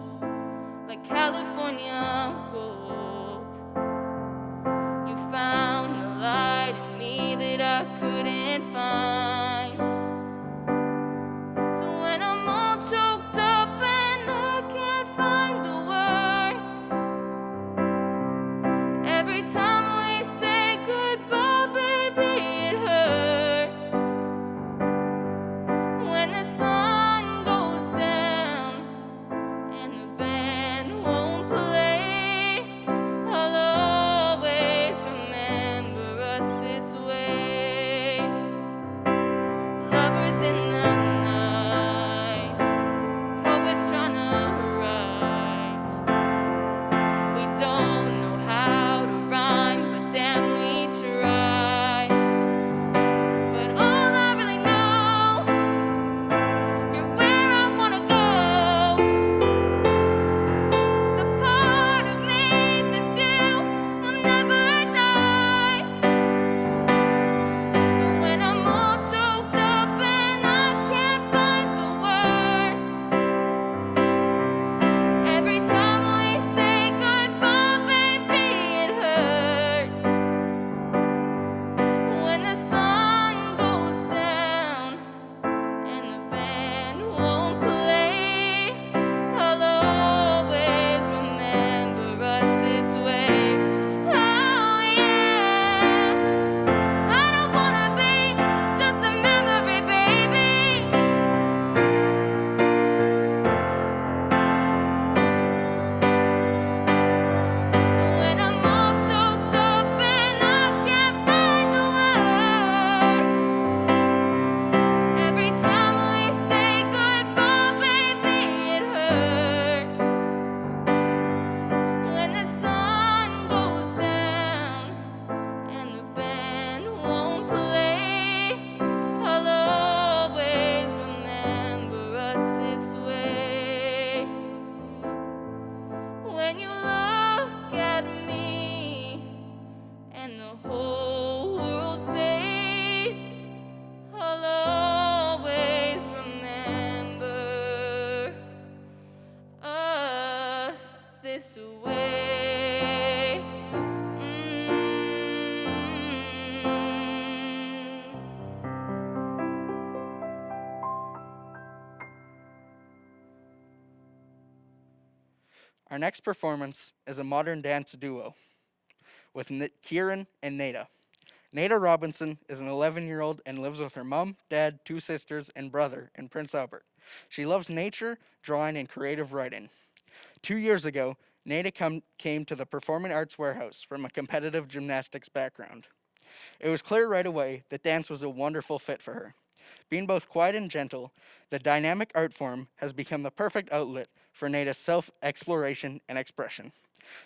like California gold. You found the light in me that I couldn't find. So when I'm all choked up and I can't find the words, every time we say goodbye, baby, it hurts. When the sun goes down and the band won't play, I'll always remember us this way. when you look at me and the whole world fades, I'll always remember us this way. Our next performance is a modern dance duo with Kieran and Nada. Nada Robinson is an 11-year-old and lives with her mom, dad, 2 sisters, and brother in Prince Albert. She loves nature, drawing, and creative writing. 2 years ago, Nada came to the Performing Arts Warehouse from a competitive gymnastics background. It was clear right away that dance was a wonderful fit for her. Being both quiet and gentle, the dynamic art form has become the perfect outlet for Nada's self-exploration and expression.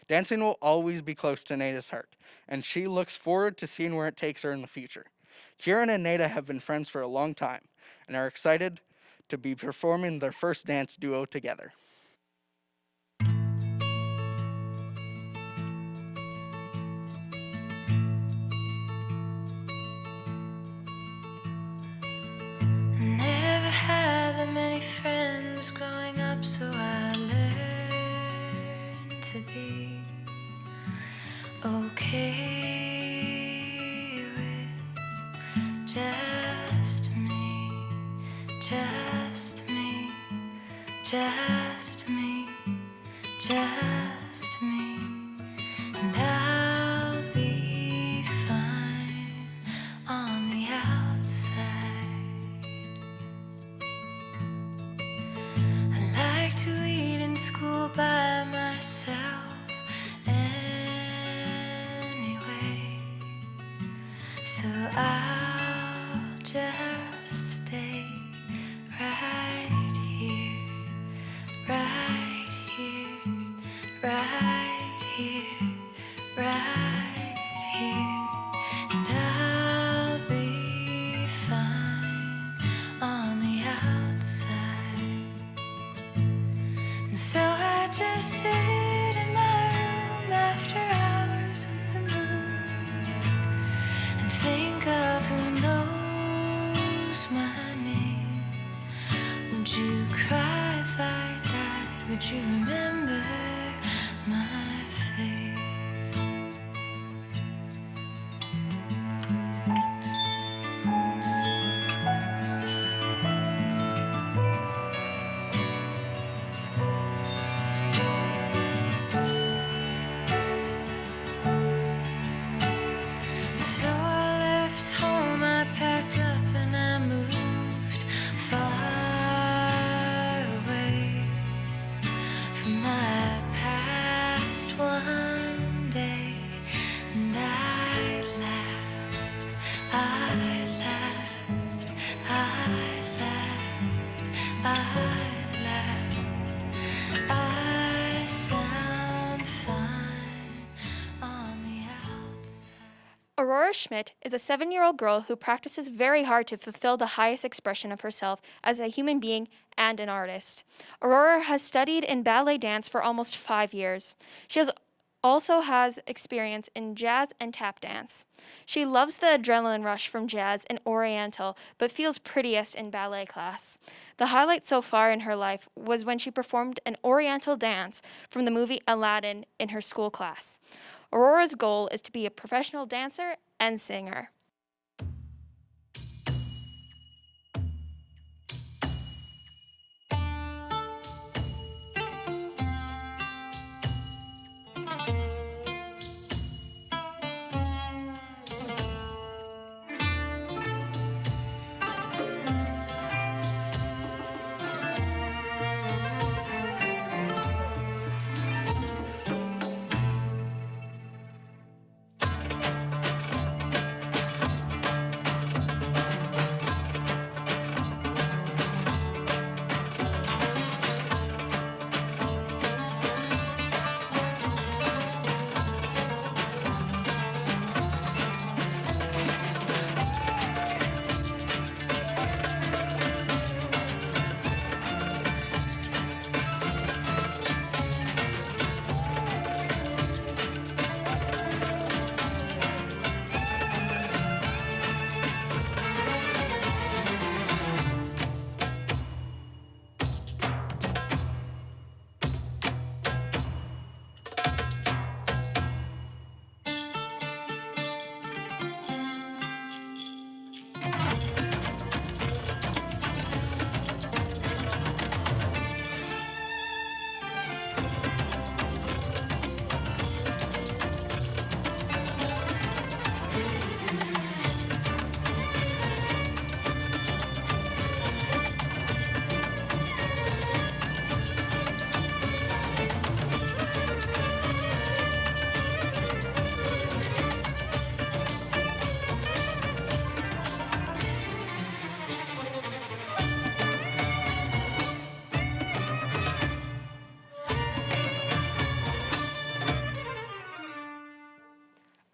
Dancing will always be close to Nada's heart, and she looks forward to seeing where it takes her in the future. Kieran and Nada have been friends for a long time and are excited to be performing their first dance duo together. Never had that many friends growing up, so I learned to be okay with just me, just me, just me, just me, and I'll be fine on the outside. I like to eat in school by myself anyway, so I'll just stay right here, right here, right here, right here, and I'll be fine on the outside. And so I just sit in my room after hours with the moon and think of who knows my name. Would you cry if I died? Would you remember my face? So I left home, I packed up and I moved far away from my past one day. And I laughed, I laughed, I laughed, I laughed. I sound fine on the outside. Aurora Schmidt is a 7-year-old girl who practices very hard to fulfill the highest expression of herself as a human being and an artist. Aurora has studied in ballet dance for almost 5 years. She also has experience in jazz and tap dance. She loves the adrenaline rush from jazz and oriental, but feels prettiest in ballet class. The highlight so far in her life was when she performed an oriental dance from the movie Aladdin in her school class. Aurora's goal is to be a professional dancer and singer.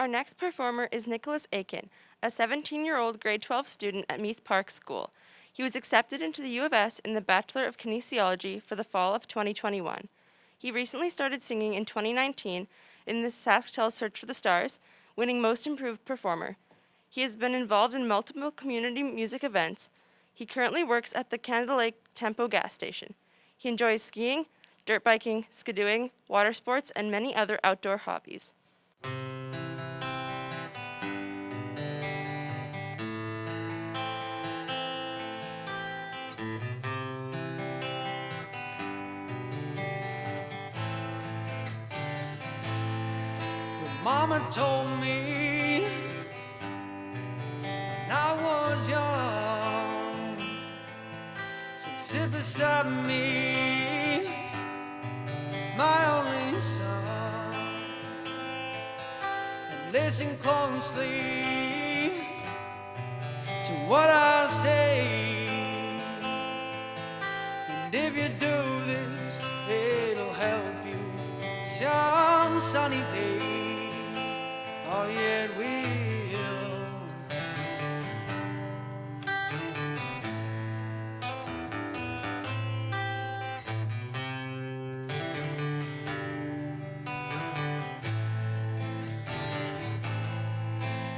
Our next performer is Nicholas Aiken, a 17-year-old grade 12 student at Meath Park School. He was accepted into the U of S in the Bachelor of Kinesiology for the fall of 2021. He recently started singing in 2019 in the SaskTel Search for the Stars, winning Most Improved Performer. He has been involved in multiple community music events. He currently works at the Canada Lake Tempo gas station. He enjoys skiing, dirt biking, skidooing, water sports, and many other outdoor hobbies. Mama told me when I was young, so sit beside me, my only son, and listen closely to what I say. And if you do this, it'll help you some sunny day. Oh, yeah, it will.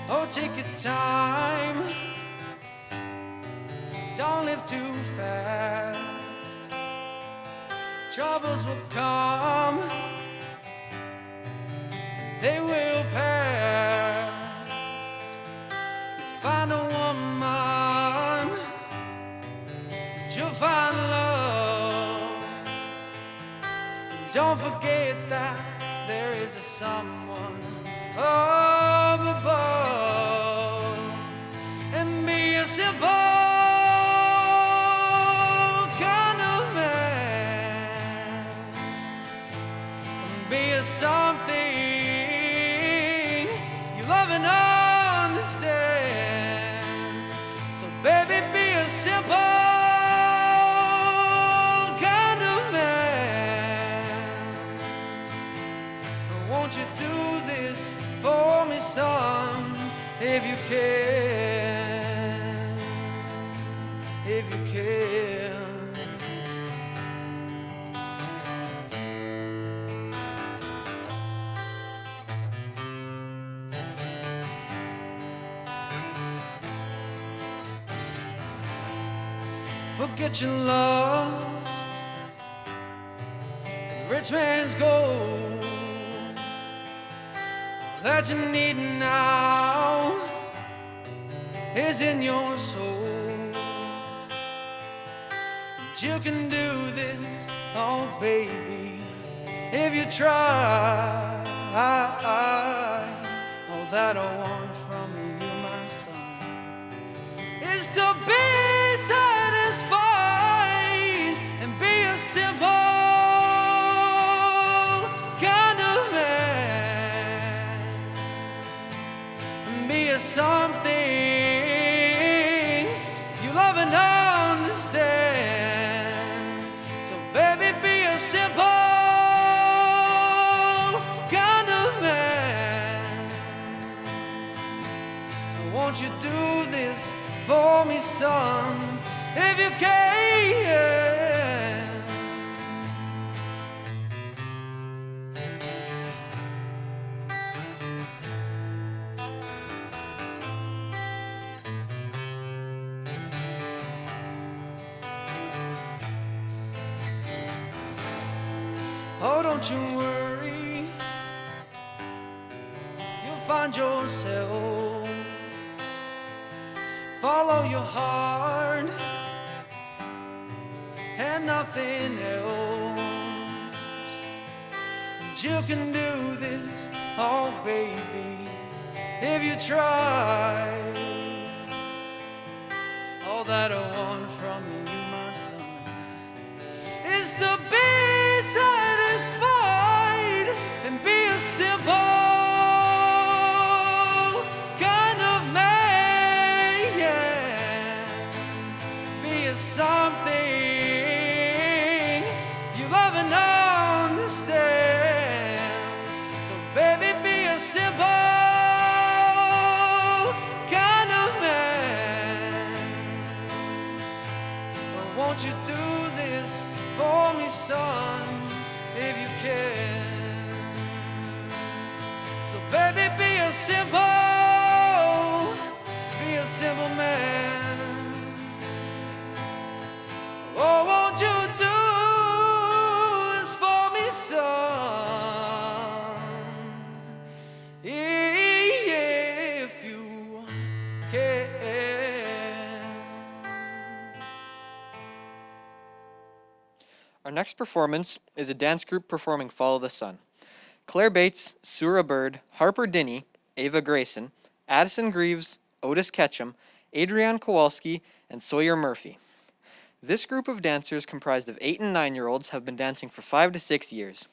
Oh, take your time. Don't live too fast. Troubles will come. They will pass. You'll find a woman, you'll find love. And don't forget that there is a someone up above. And be a simple kind of man. And be a something love and understand. So baby, be a simple kind of man. Won't you do this for me, son, if you can, if you can. Forget your lust, the rich man's gold. That you need now is in your soul. And you can do this, oh baby, if you try. All that I want from you, my son, is to be satisfied and be a simple kind of man. And be a something you love and understand. So baby, be a simple kind of man. Won't you do this for me, son, if you can? Oh, don't you worry, you'll find yourself. Follow your heart and nothing else. And you can do this, oh baby, if you try. All that I want from you, my son, is to be satisfied and be a simple kind of man. Be a something you love and understand. So baby, be a simple So baby, be a simple man. Oh, won't you do this for me, son? If you can. Our next performance is a dance group performing Follow the Sun. Claire Bates, Sura Bird, Harper Dinney, Ava Grayson, Addison Greaves, Otis Ketchum, Adrienne Kowalski, and Sawyer Murphy. This group of dancers, comprised of 8 and 9-year-olds, have been dancing for 5 to 6 years.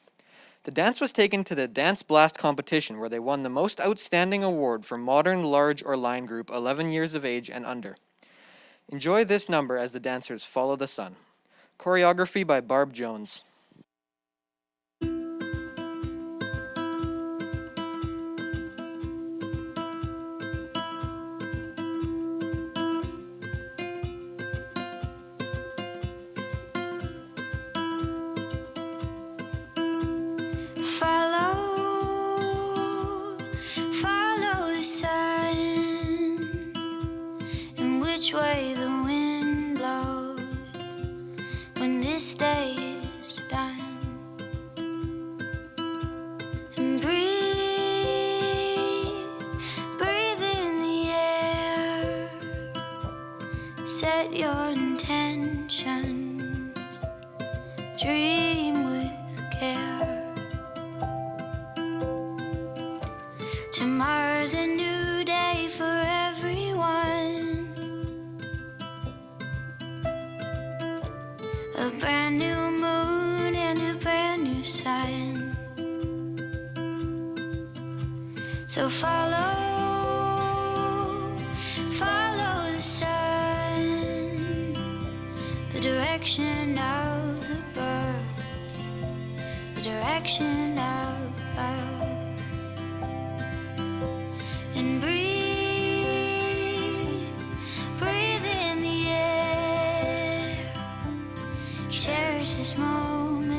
The dance was taken to the Dance Blast competition, where they won the Most Outstanding Award for Modern, Large, or Line Group 11 years of age and under. Enjoy this number as the dancers follow the sun. Choreography by Barb Jones. Follow the sun, and which way the wind blows when this day is done. And breathe in the air, set your intentions, dream with care. Tomorrow's a new day for everyone, a brand new moon and a brand new sun. So follow the sun, the direction of the bird, the direction of love. And breathe in the air, cherish this moment,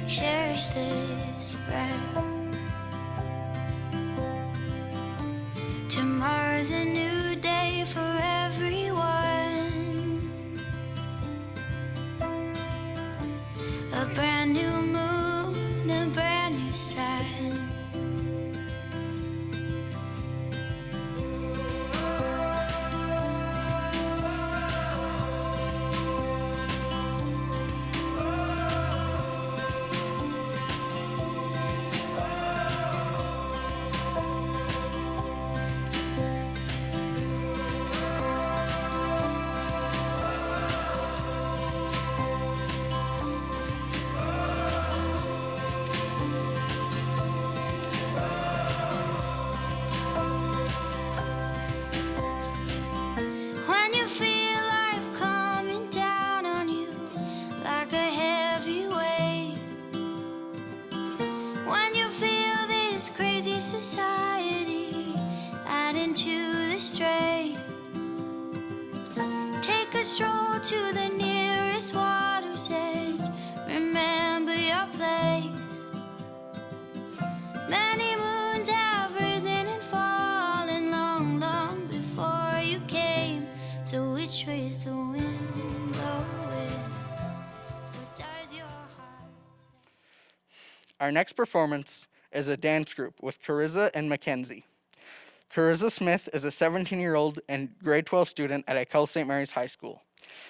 cherish this breath. Tomorrow's a new day for everyone, a brand new moon, a brand new sun. When you feel life coming down on you like a heavy weight, when you feel this crazy society adding to the strain, take a stroll to the nearest water's edge, remember your place. Many moons have risen and fallen long, long before you came. So which way is the wind blowing? What does your heart? Our next performance is a dance group with Carissa and Mackenzie. Carissa Smith is a 17-year-old and grade 12 student at École St. Mary's High School.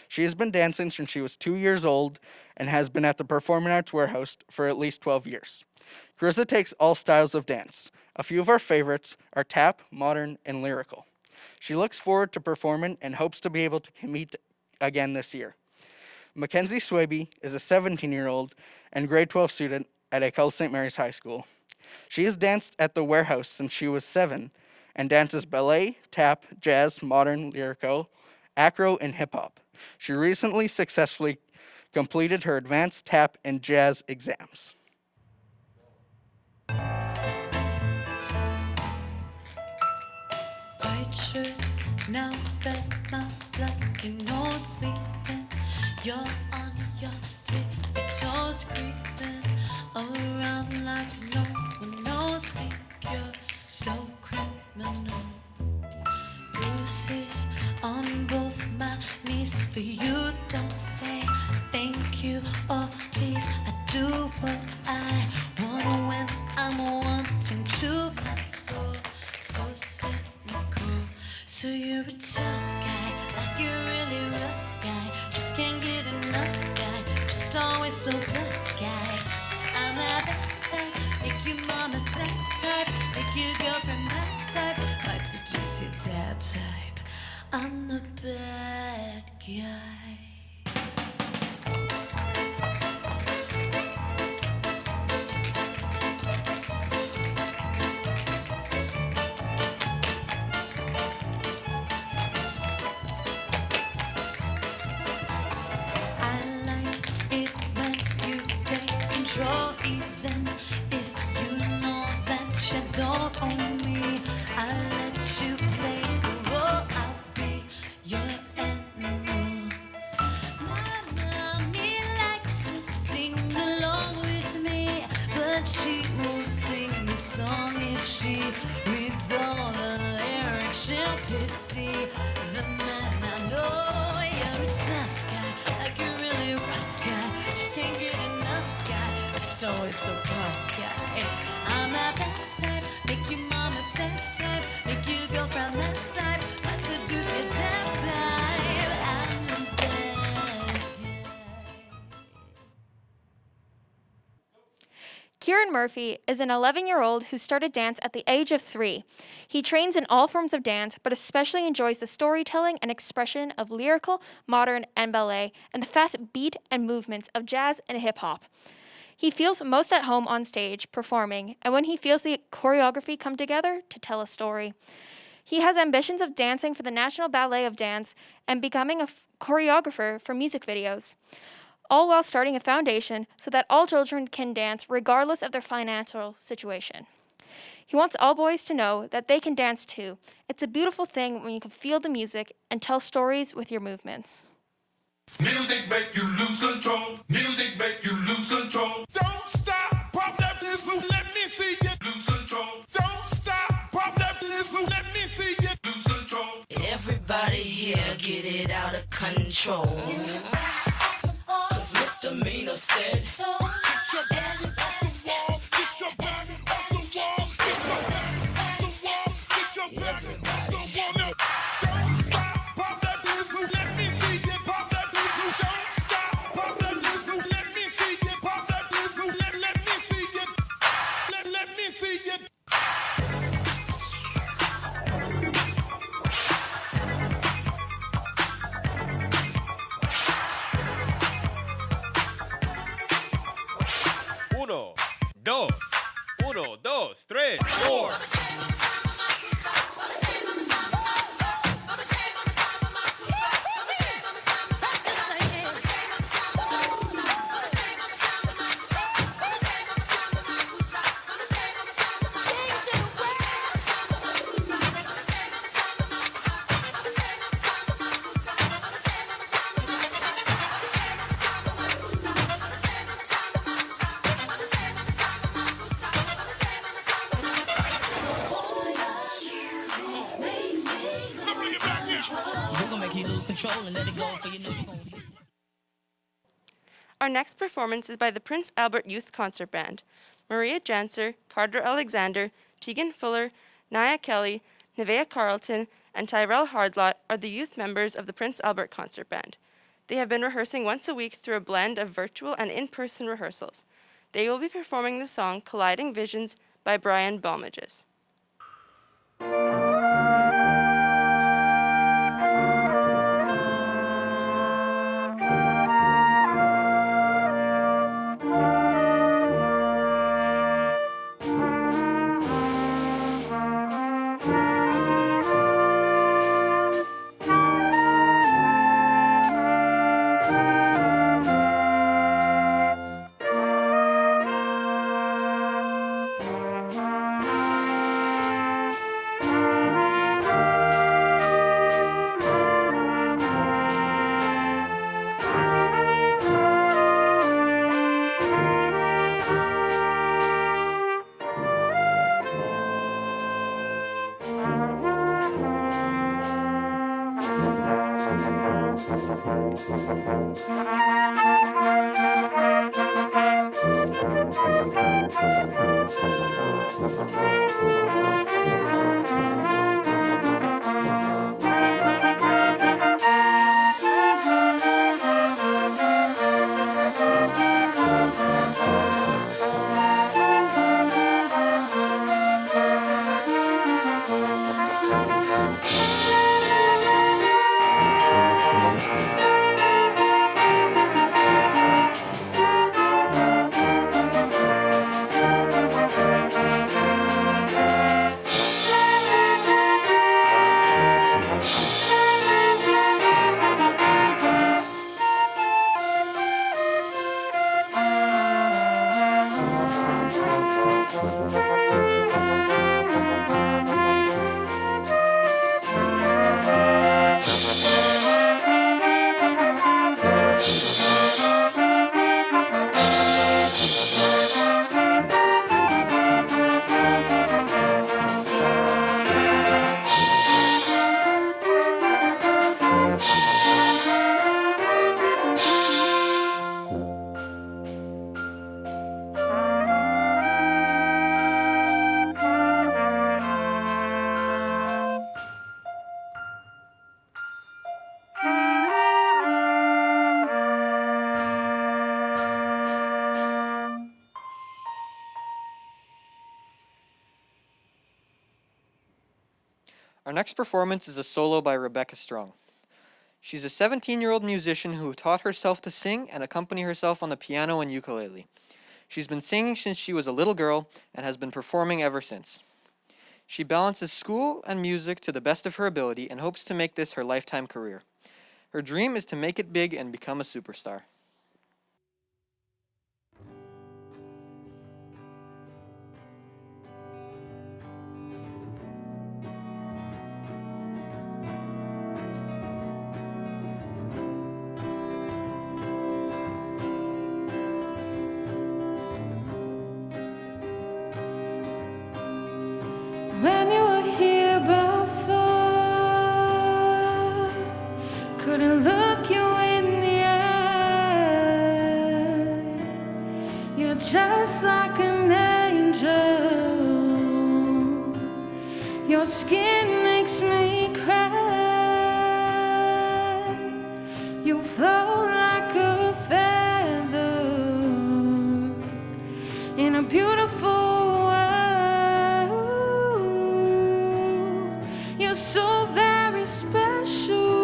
She has been dancing since she was 2 years old and has been at the Performing Arts Warehouse for at least 12 years. Carissa takes all styles of dance. A few of our favorites are tap, modern, and lyrical. She looks forward to performing and hopes to be able to compete again this year. Mackenzie Swaby is a 17-year-old and grade 12 student at École St. Mary's High School. She has danced at the Warehouse since she was 7 and dances ballet, tap, jazz, modern, lyrical, acro, and hip-hop. She recently successfully completed her advanced tap and jazz exams. White shirt, now bet my blood to no sleeping. You're on your tiptoes creeping around like no I want when I'm wanting to. My soul so cynical. So you're a tough guy, like you're really rough guy. Just can't get enough guy, just always so bluff guy. I'm that type, make your mama sad type, make your girlfriend mad type, might seduce your dad type. I'm the bad guy. I like it when you take control, even if you know that you don't own me. I let you play the role, I'll be your enemy. My mommy likes to sing along with me, but she won't sing the song if she reads all the lyrics. She'll pity the man I know. You're a tough guy, like you're really rough guy. Just can't get enough guy, just always so puff guy. I'm that bad type, make your mama sad type, make your girlfriend that type, might seduce your dad type. I'm the bad guy. Kieran Murphy is an 11-year-old who started dance at the age of 3. He trains in all forms of dance, but especially enjoys the storytelling and expression of lyrical, modern, and ballet, and the fast beat and movements of jazz and hip-hop. He feels most at home on stage, performing, and when he feels the choreography come together to tell a story. He has ambitions of dancing for the National Ballet of Dance and becoming a choreographer for music videos, all while starting a foundation so that all children can dance regardless of their financial situation. He wants all boys to know that they can dance too. It's a beautiful thing when you can feel the music and tell stories with your movements. Music make you lose control. Music make you lose control. Don't stop, pop that whistle, let me see you lose control. Don't stop, pop that whistle, let me see you lose control. Everybody here get it out of control. Cause misdemeanor said, Get your back off the walls, get your back off the walls, get your back off the walls, get your back off the walls. Don't stop, pop that whistle, let me see you pop that whistle. Don't stop, pop that whistle, let me see you pop that whistle. Let me see you, let me see you. Uno, dos, tres, four. And let it go for you know you gonna... Our next performance is by the Prince Albert Youth Concert Band. Maria Janser, Carter Alexander, Tegan Fuller, Nia Kelly, Nevaeh Carlton, and Tyrell Hardlot are the youth members of the Prince Albert Concert Band. They have been rehearsing once a week through a blend of virtual and in-person rehearsals. They will be performing the song Colliding Visions by Brian Balmages. Our next performance is a solo by Rebecca Strong. She's a 17-year-old musician who taught herself to sing and accompany herself on the piano and ukulele. She's been singing since she was a little girl and has been performing ever since. She balances school and music to the best of her ability and hopes to make this her lifetime career. Her dream is to make it big and become a superstar. When you were here before, couldn't look you in the eye. You're just like an angel. Your skin makes me cry. You float like a feather in a beautiful world. You're so very special.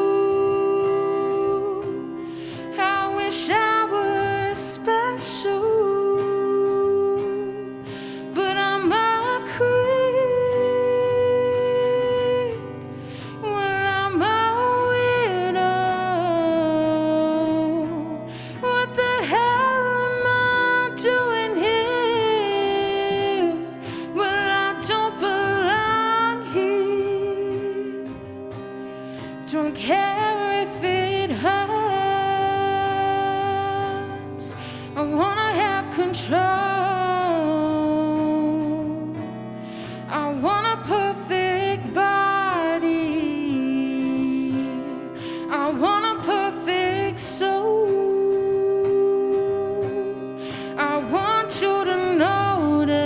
I wish I was special, but I'm a queen. Well, I'm a widow. What the hell am I doing here? Well, I don't belong here. Don't care if it hurts. I wanna have control. I want a perfect body. I want a perfect soul. I want you to notice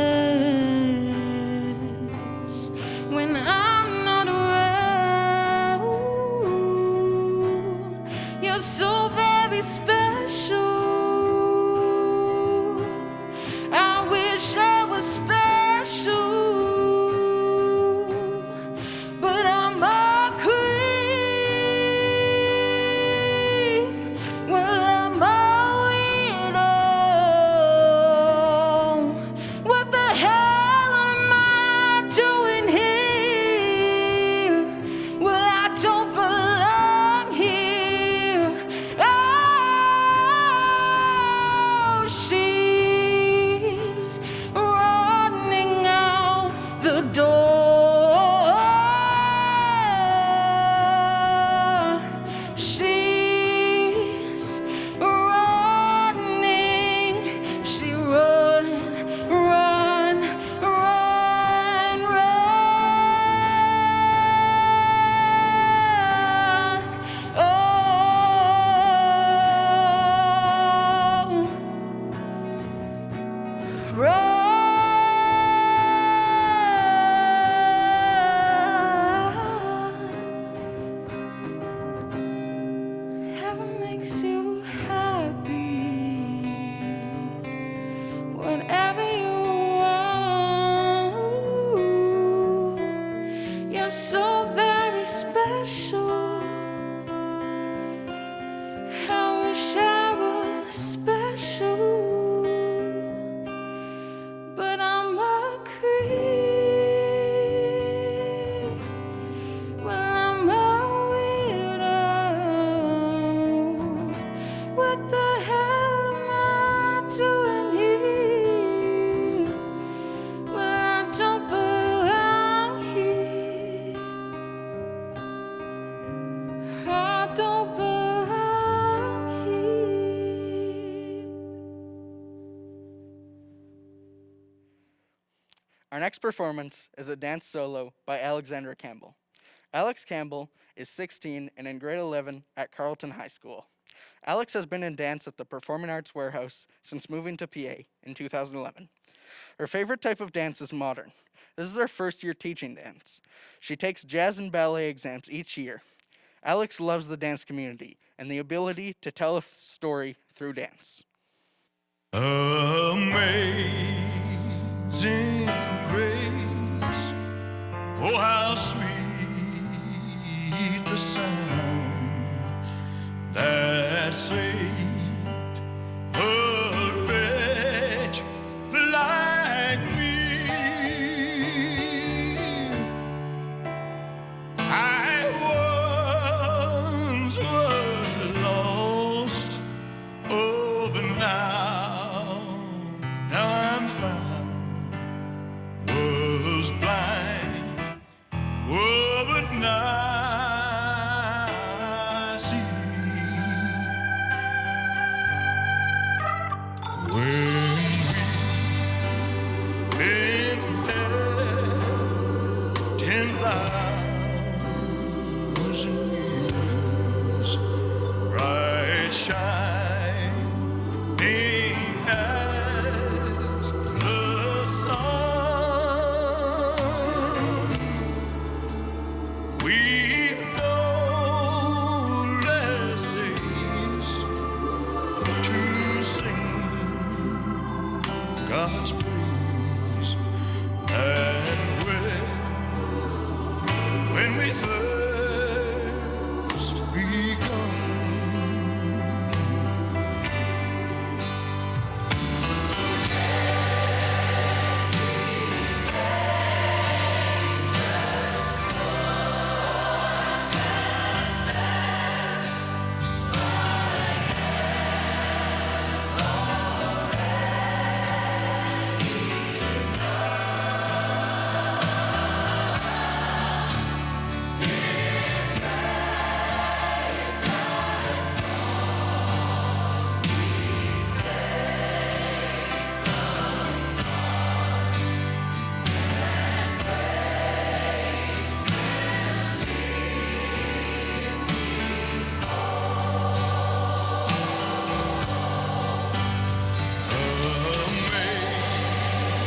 when I'm not around. You're so very special. I wish I was special, but I'm a queen. Well, I'm a widow. What the hell am I doing here? Well, I don't belong here. Oh, she's Heaven makes you happy whenever you want. You're so very special. I wish I was special, but I'm a creep. Well, I'm a weirdo. What the hell am I doing here? Well, I don't belong here. I don't belong here. Our next performance is a dance solo by Alexandra Campbell. Alex Campbell is 16 and in grade 11 at Carleton High School. Alex has been in dance at the Performing Arts Warehouse since moving to PA in 2011. Her favorite type of dance is modern. This is her first year teaching dance. She takes jazz and ballet exams each year. Alex loves the dance community and the ability to tell a story through dance. Amazing grace, oh how sweet the sound that saved a wretch like me. I once was lost, oh but now I'm found. Was blind, oh but now I see. When we've been dead 10,000 years, bright shining as the sun, we've no less days to sing God's praise. And when we first begun,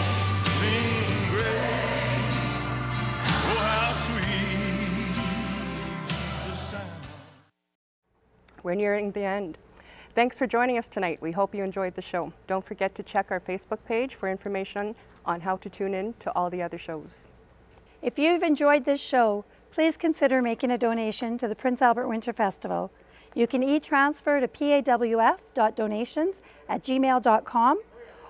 amazing grace, oh how sweet the sound. We're nearing the end. Thanks for joining us tonight. We hope you enjoyed the show. Don't forget to check our Facebook page for information on how to tune in to all the other shows. If you've enjoyed this show, please consider making a donation to the Prince Albert Winter Festival. You can e-transfer to pawf.donations@gmail.com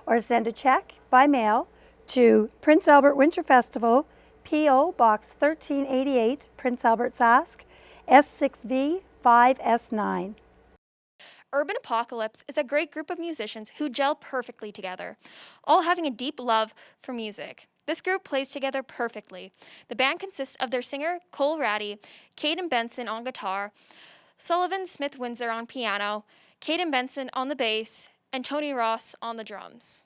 or send a check by mail to Prince Albert Winter Festival, P.O. Box 1388, Prince Albert, Sask, S6V 5S9. Urban Apocalypse is a great group of musicians who gel perfectly together, all having a deep love for music. This group plays together perfectly. The band consists of their singer, Cole Ratty, Caden Benson on guitar, Sullivan Smith Windsor on piano, Caden Benson on the bass, and Tony Ross on the drums.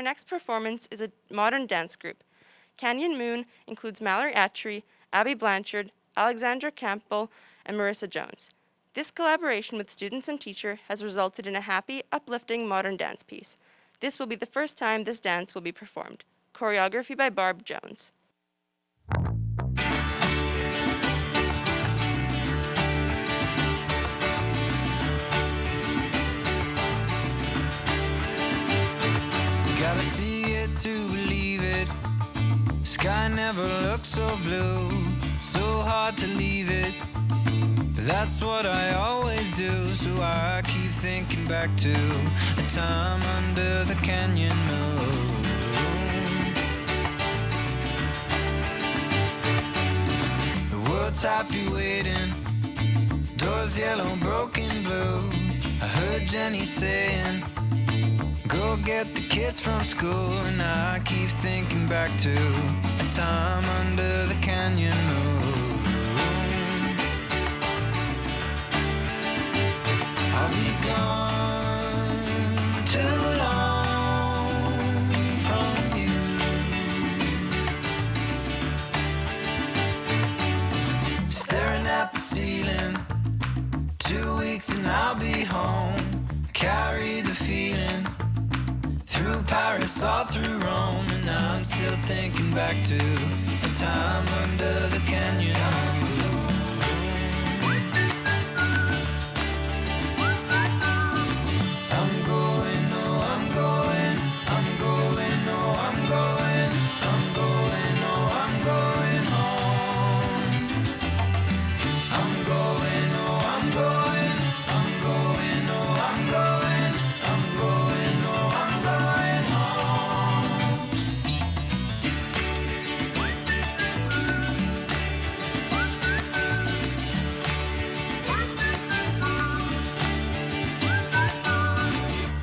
next performance is a modern dance group. Canyon Moon includes Mallory Attree, Abby Blanchard, Alexandra Campbell, and Marissa Jones. This collaboration with students and teacher has resulted in a happy, uplifting modern dance piece. This will be the first time this dance will be performed. Choreography by Barb Jones. Gotta see it to believe it. Sky never looked so blue. So hard to leave it. That's what I always do. So I keep thinking back to a time under the canyon moon. The world's happy waiting. Doors yellow, broken blue. I heard Jenny saying, go get the kids from school. And I keep thinking back to a time under the canyon moon. I'll be gone too long from you. Staring at the ceiling, 2 weeks and I'll be home. Carry the feeling through Paris, all through Rome, and I'm still thinking back to a time under the canyon. I'm going, oh, I'm going, I'm going, oh, I'm going, I'm going, oh, I'm going home. I'm going, oh, I'm going, I'm going, oh, I'm going, I'm going, oh, I'm going home.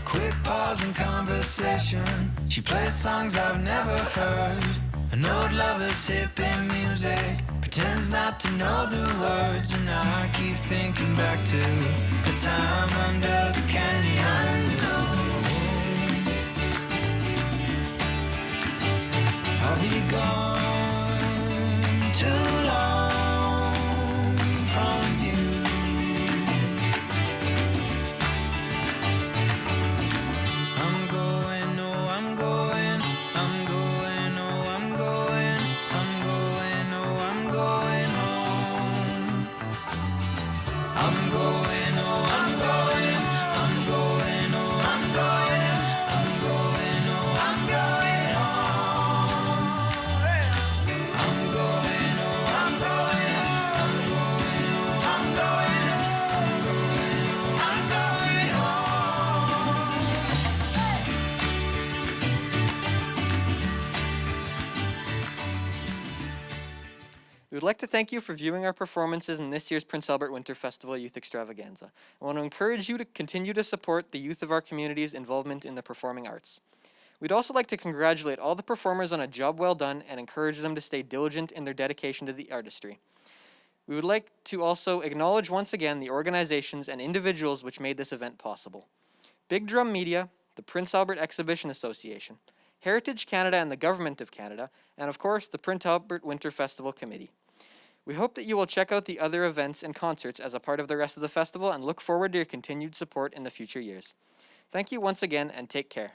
Quick pause in conversation. She plays songs I've never heard. An old lover's hippie music. Pretends not to know the words. And I keep thinking back to a time under the canyon. I'll be gone too long from you. I'm going, oh, I'm going, I'm going, oh, I'm going, I'm going, oh, I'm going home. I'm going, oh, I'm going, I'm going, oh, I'm going, I'm going, oh, I'm going home. I'm going, oh, I'm going, I'm going, oh, I'm going, I'm going, oh, I'm going home. We would like to thank you for viewing our performances in this year's Prince Albert Winter Festival Youth Extravaganza. I want to encourage you to continue to support the youth of our community's involvement in the performing arts. We'd also like to congratulate all the performers on a job well done and encourage them to stay diligent in their dedication to the artistry. We would like to also acknowledge once again the organizations and individuals which made this event possible. Big Drum Media, the Prince Albert Exhibition Association, Heritage Canada and the Government of Canada, and of course the Prince Albert Winter Festival Committee. We hope that you will check out the other events and concerts as a part of the rest of the festival and look forward to your continued support in the future years. Thank you once again and take care.